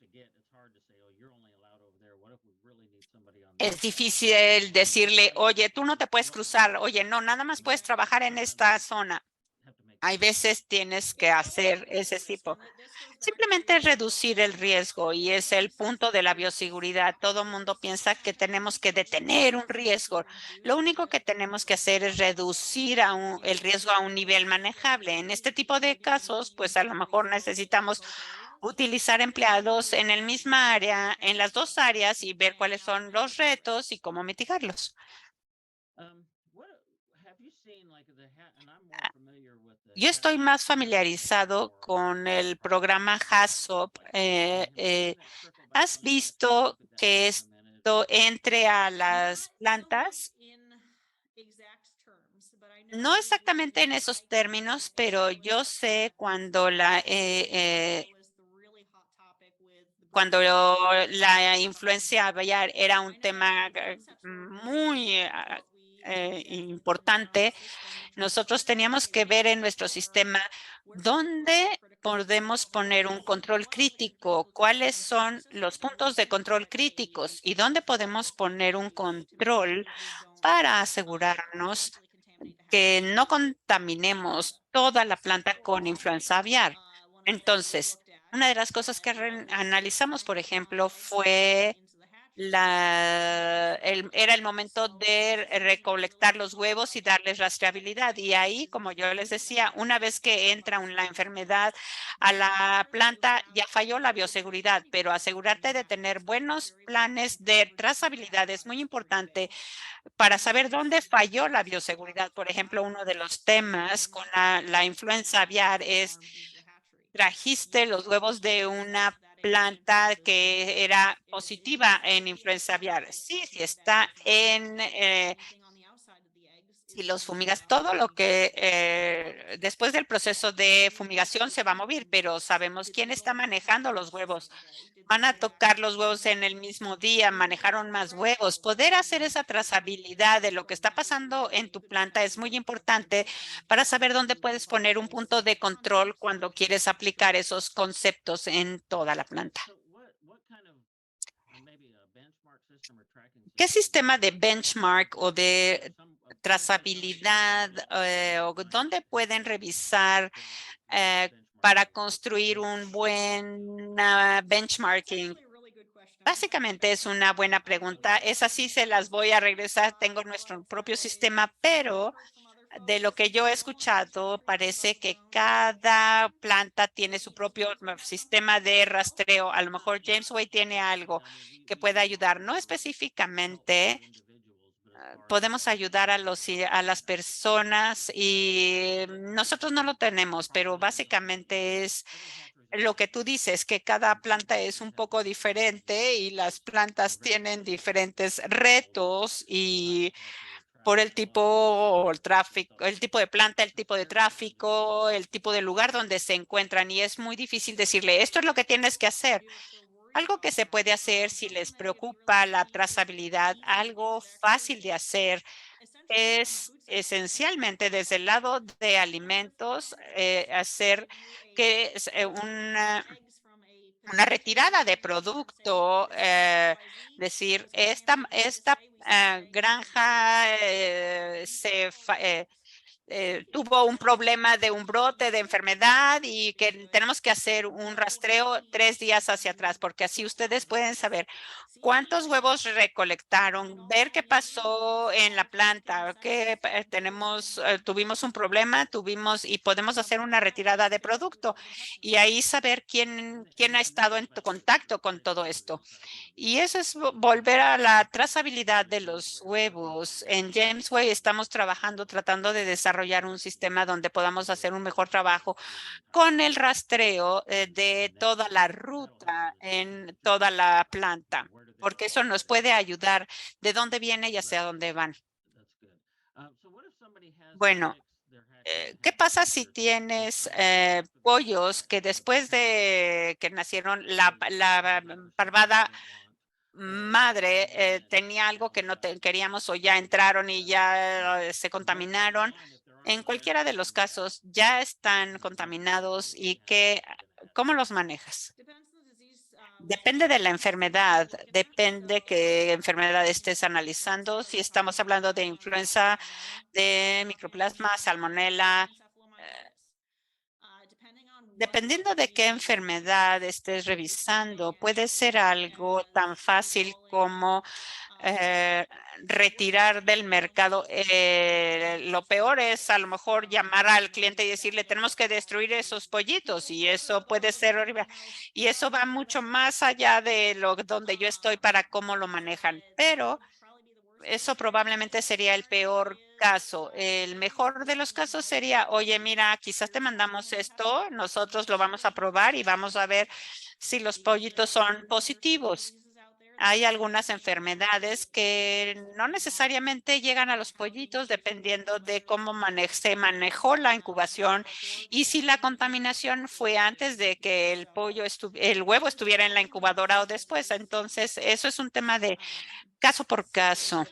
es difícil decirle, oye, tú no te puedes cruzar, oye, no, nada más puedes trabajar en esta zona. Hay veces tienes que hacer ese tipo. Simplemente reducir el riesgo y es el punto de la bioseguridad. Todo el mundo piensa que tenemos que detener un riesgo. Lo único que tenemos que hacer es reducir el riesgo a un nivel manejable. En este tipo de casos, pues a lo mejor necesitamos utilizar empleados en el misma área, en las dos áreas y ver cuáles son los retos y cómo mitigarlos. Yo estoy más familiarizado con el programa HACCP. ¿Has visto que esto entre a las plantas? No exactamente en esos términos, pero yo sé cuando la influencia aviar era un tema muy importante, nosotros teníamos que ver en nuestro sistema dónde podemos poner un control crítico, cuáles son los puntos de control críticos y dónde podemos poner un control para asegurarnos que no contaminemos toda la planta con influenza aviar. Entonces, una de las cosas que analizamos, por ejemplo, fue era el momento de recolectar los huevos y darles rastreabilidad. Y ahí, como yo les decía, una vez que entra la enfermedad a la planta, ya falló la bioseguridad, pero asegurarte de tener buenos planes de trazabilidad es muy importante para saber dónde falló la bioseguridad. Por ejemplo, uno de los temas con la influenza aviar es, trajiste los huevos de una planta que era positiva en influenza aviar. Sí, sí está si los fumigas, todo lo que después del proceso de fumigación se va a mover, pero sabemos quién está manejando los huevos. Van a tocar los huevos en el mismo día, manejaron más huevos. Poder hacer esa trazabilidad de lo que está pasando en tu planta es muy importante para saber dónde puedes poner un punto de control cuando quieres aplicar esos conceptos en toda la planta. ¿Qué sistema de benchmark o de trazabilidad o dónde pueden revisar para construir un buen benchmarking? Básicamente es una buena pregunta. Esa sí se las voy a regresar. Tengo nuestro propio sistema, pero de lo que yo he escuchado, parece que cada planta tiene su propio sistema de rastreo. A lo mejor James Way tiene algo que pueda ayudar, no específicamente. Podemos ayudar a las personas y nosotros no lo tenemos, pero básicamente es lo que tú dices, que cada planta es un poco diferente y las plantas tienen diferentes retos y por el tipo, el tráfico, el tipo de planta, el tipo de tráfico, el tipo de lugar donde se encuentran y es muy difícil decirle, esto es lo que tienes que hacer. Algo que se puede hacer si les preocupa la trazabilidad, algo fácil de hacer es esencialmente desde el lado de alimentos, hacer que una retirada de producto, decir, esta granja tuvo un problema de un brote de enfermedad y que tenemos que hacer un rastreo 3 días hacia atrás, porque así ustedes pueden saber cuántos huevos recolectaron, ver qué pasó en la planta, que tuvimos un problema, y podemos hacer una retirada de producto y ahí saber quién ha estado en contacto con todo esto. Y eso es volver a la trazabilidad de los huevos. En James Way estamos trabajando, tratando de desarrollar un sistema donde podamos hacer un mejor trabajo con el rastreo de toda la ruta en toda la planta, porque eso nos puede ayudar de dónde viene y hacia dónde van. Bueno, ¿qué pasa si tienes pollos que después de que nacieron la parvada madre tenía algo que no queríamos o ya entraron y ya se contaminaron? En cualquiera de los casos, ya están contaminados y ¿cómo los manejas? Depende de la enfermedad, depende qué enfermedad estés analizando. Si estamos hablando de influenza, de microplasma, salmonela, dependiendo de qué enfermedad estés revisando, puede ser algo tan fácil como eh, retirar del mercado. Lo peor es a lo mejor llamar al cliente y decirle, tenemos que destruir esos pollitos y eso puede ser horrible. Y eso va mucho más allá de donde yo estoy para cómo lo manejan. Pero eso probablemente sería el peor caso. El mejor de los casos sería, oye, mira, quizás te mandamos esto, nosotros lo vamos a probar y vamos a ver si los pollitos son positivos. Hay algunas enfermedades que no necesariamente llegan a los pollitos dependiendo de cómo se manejó la incubación y si la contaminación fue antes de que el huevo estuviera en la incubadora o después. Entonces, eso es un tema de caso por caso.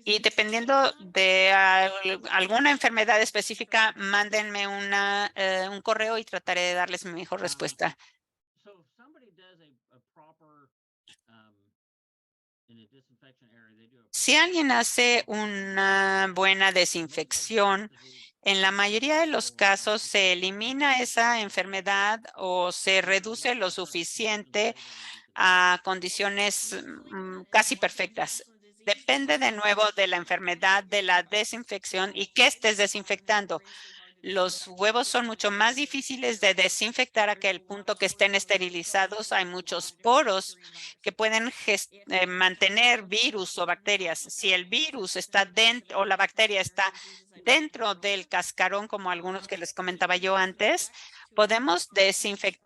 Y dependiendo de alguna enfermedad específica, mándenme un correo y trataré de darles mi mejor respuesta. Si alguien hace una buena desinfección, en la mayoría de los casos se elimina esa enfermedad o se reduce lo suficiente a condiciones casi perfectas. Depende de nuevo de la enfermedad, de la desinfección y qué estés desinfectando. Los huevos son mucho más difíciles de desinfectar a que el punto que estén esterilizados. Hay muchos poros que pueden mantener virus o bacterias. Si el virus está dentro o la bacteria está dentro del cascarón, como algunos que les comentaba yo antes, podemos desinfectar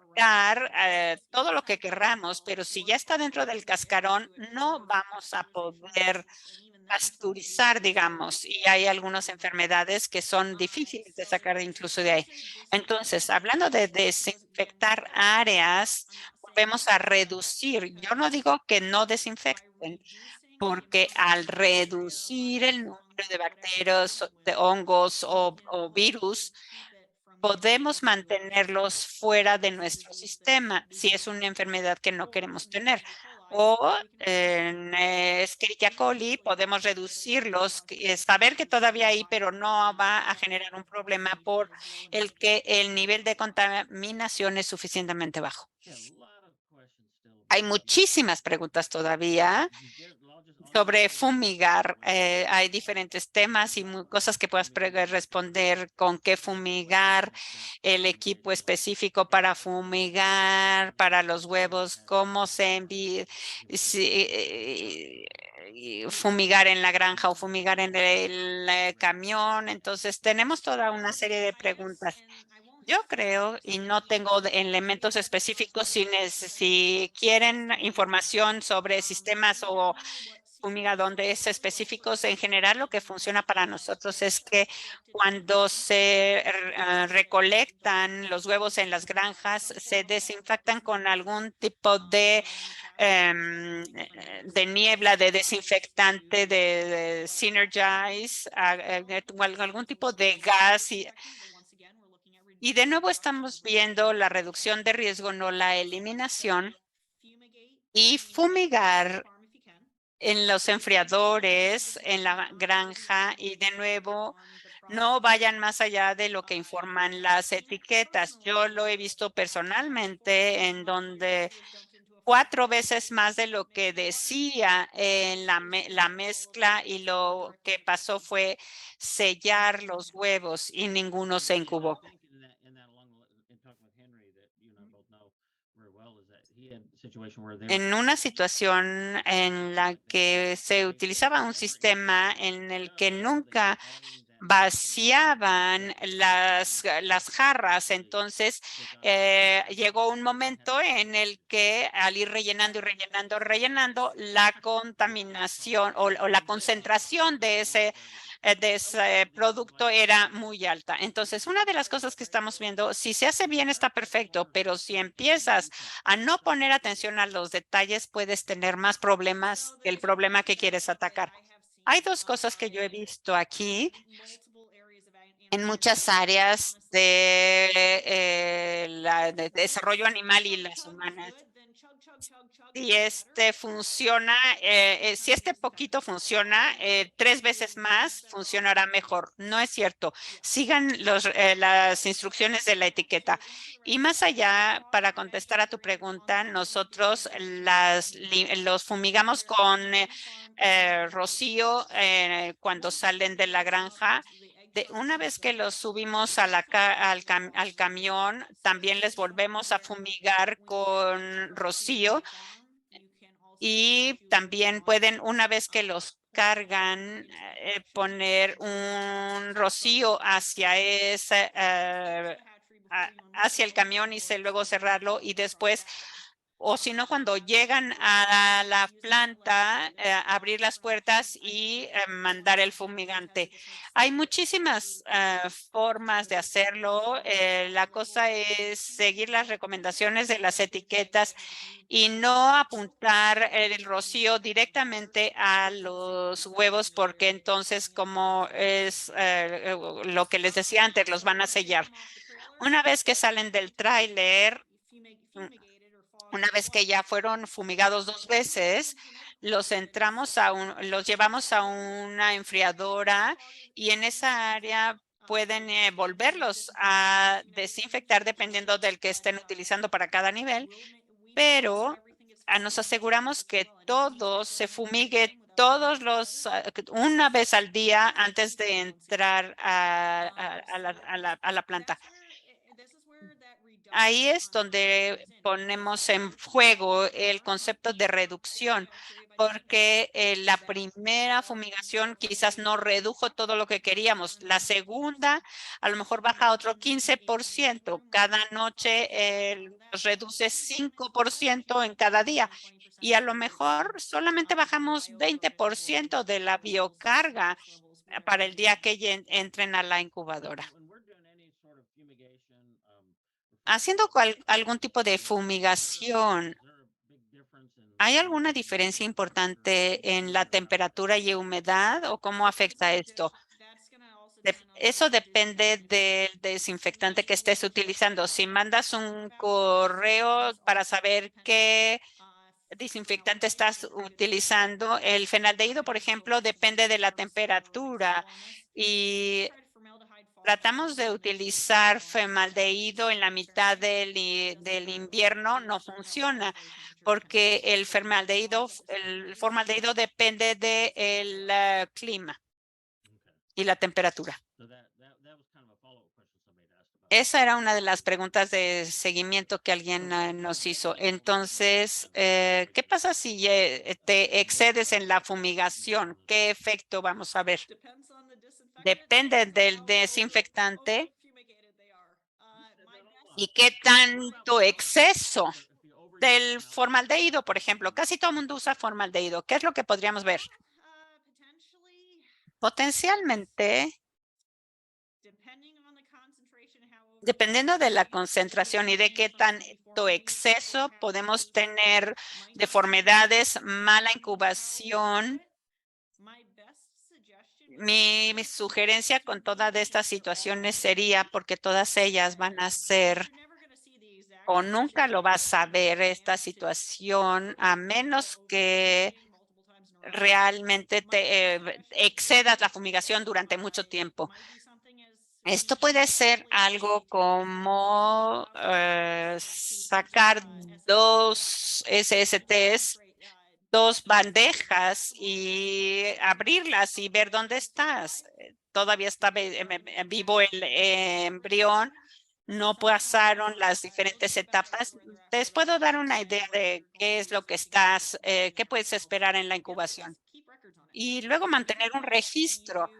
todo lo que querramos, pero si ya está dentro del cascarón, no vamos a poder pasteurizar, digamos, y hay algunas enfermedades que son difíciles de sacar incluso de ahí. Entonces, hablando de desinfectar áreas, volvemos a reducir. Yo no digo que no desinfecten, porque al reducir el número de bacterias, de hongos o virus, podemos mantenerlos fuera de nuestro sistema si es una enfermedad que no queremos tener. O en Escherichia coli podemos reducirlos, saber que todavía hay, pero no va a generar un problema por el que el nivel de contaminación es suficientemente bajo. Yeah, a lot of questions still Hay about muchísimas preguntas todavía sobre fumigar. Hay diferentes temas y cosas que puedas responder con qué fumigar, el equipo específico para fumigar, para los huevos, cómo se envía, fumigar en la granja o fumigar en el camión. Entonces, tenemos toda una serie de preguntas. Yo creo, y no tengo elementos específicos, si quieren información sobre sistemas o fumigadores específicos, en general lo que funciona para nosotros es que cuando se recolectan los huevos en las granjas, se desinfectan con algún tipo de niebla, de desinfectante, de Synergize, o algún tipo de gas. Y de nuevo estamos viendo la reducción de riesgo, no la eliminación. Y fumigar en los enfriadores, en la granja y de nuevo no vayan más allá de lo que informan las etiquetas. Yo lo he visto personalmente en donde 4 veces más de lo que decía en la mezcla y lo que pasó fue sellar los huevos y ninguno se incubó. I think in that along in talking with Henry that you and I both know very well is that he had a situation where they were En una situación en la que se utilizaba un sistema en el que nunca vaciaban las jarras. Entonces, llegó un momento en el que al ir rellenando y rellenando, rellenando, la contaminación o la concentración de ese producto era muy alta. Entonces, una de las cosas que estamos viendo, si se hace bien está perfecto, pero si empiezas a no poner atención a los detalles, puedes tener más problemas que el problema que quieres atacar. Hay dos cosas que yo he visto aquí en muchas áreas de desarrollo animal y las humanas. Si este funciona, si este poquito funciona, 3 veces más funcionará mejor. No es cierto. Sigan las instrucciones de la etiqueta. Y más allá, para contestar a tu pregunta, nosotros los fumigamos con rocío cuando salen de la granja. Una vez que los subimos al camión, también les volvemos a fumigar con rocío y también pueden, una vez que los cargan, poner un rocío hacia el camión y luego cerrarlo y después o si no, cuando llegan a la planta, abrir las puertas y mandar el fumigante. Hay muchísimas formas de hacerlo. La cosa es seguir las recomendaciones de las etiquetas y no apuntar el rocío directamente a los huevos, porque entonces, como es lo que les decía antes, los van a sellar. Una vez que salen del tráiler, una vez que ya fueron fumigados 2 veces, los llevamos a una enfriadora y en esa área pueden volverlos a desinfectar dependiendo del que estén utilizando para cada nivel, pero nos aseguramos que todo se fumigue una vez al día antes de entrar a la planta. Ahí es donde ponemos en juego el concepto de reducción, porque la primera fumigación quizás no redujo todo lo que queríamos. La segunda a lo mejor baja otro 15%. Cada noche nos reduce 5% en cada día. Y a lo mejor solamente bajamos 20% de la biocarga para el día que entren a la incubadora. Haciendo algún tipo de fumigación, ¿hay alguna diferencia importante en la temperatura y humedad o cómo afecta esto? Eso depende del desinfectante que estés utilizando. Si mandas un correo para saber qué desinfectante estás utilizando, el fenaldehído, por ejemplo, depende de la temperatura y tratamos de utilizar formaldehído en la mitad del invierno, no funciona porque el formaldehído depende del clima y la temperatura. Esa era una de las preguntas de seguimiento que alguien nos hizo. Entonces, ¿qué pasa si te excedes en la fumigación? ¿Qué efecto vamos a ver? Depende del desinfectante y qué tanto exceso del formaldehído, por ejemplo. Casi todo el mundo usa formaldehído. ¿Qué es lo que podríamos ver? Potencialmente, dependiendo de la concentración y de qué tanto exceso, podemos tener deformidades, mala incubación. Mi sugerencia con todas estas situaciones sería, porque todas ellas van a ser o nunca lo vas a ver esta situación a menos que realmente te excedas la fumigación durante mucho tiempo. Esto puede ser algo como sacar 2 SSTs, 2 bandejas y abrirlas y ver dónde estás. Todavía está vivo el embrión, no pasaron las diferentes etapas. Les puedo dar una idea de qué es lo que qué puedes esperar en la incubación. Y luego mantener un registro,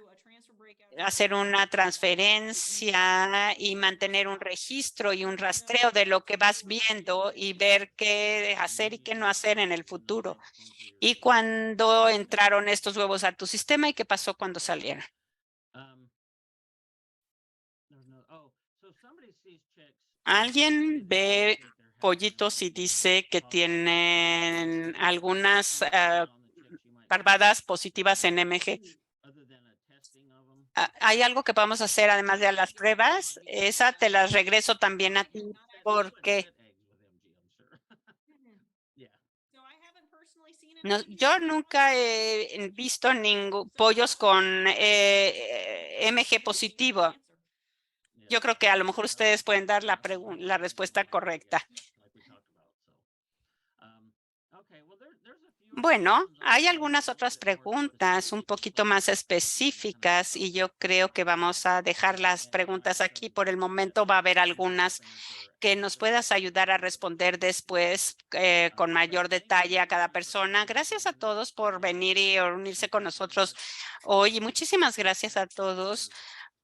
hacer una transferencia y mantener un registro y un rastreo de lo que vas viendo y ver qué hacer y qué no hacer en el futuro. Y cuándo entraron estos huevos a tu sistema y qué pasó cuando salieron. Alguien ve pollitos y dice que tienen algunas parvadas positivas en MG. ¿Hay algo que podamos hacer además de las pruebas? Esa te las regreso también a ti porque yo nunca he visto pollos con MG positivo. Yo creo que a lo mejor ustedes pueden dar la respuesta correcta. Bueno, hay algunas otras preguntas un poquito más específicas y yo creo que vamos a dejar las preguntas aquí. Por el momento va a haber algunas que nos puedas ayudar a responder después con mayor detalle a cada persona. Gracias a todos por venir y unirse con nosotros hoy y muchísimas gracias a todos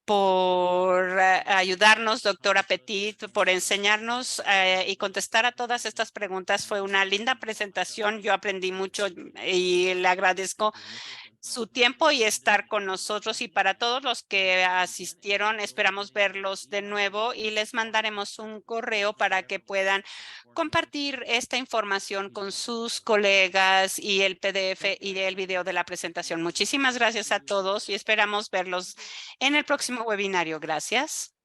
por ayudarnos, doctora Petit, por enseñarnos y contestar a todas estas preguntas. Fue una linda presentación. Yo aprendí mucho y le agradezco su tiempo y estar con nosotros. Y para todos los que asistieron, esperamos verlos de nuevo y les mandaremos un correo para que puedan compartir esta información con sus colegas y el PDF y el video de la presentación. Muchísimas gracias a todos y esperamos verlos en el próximo webinario. Gracias.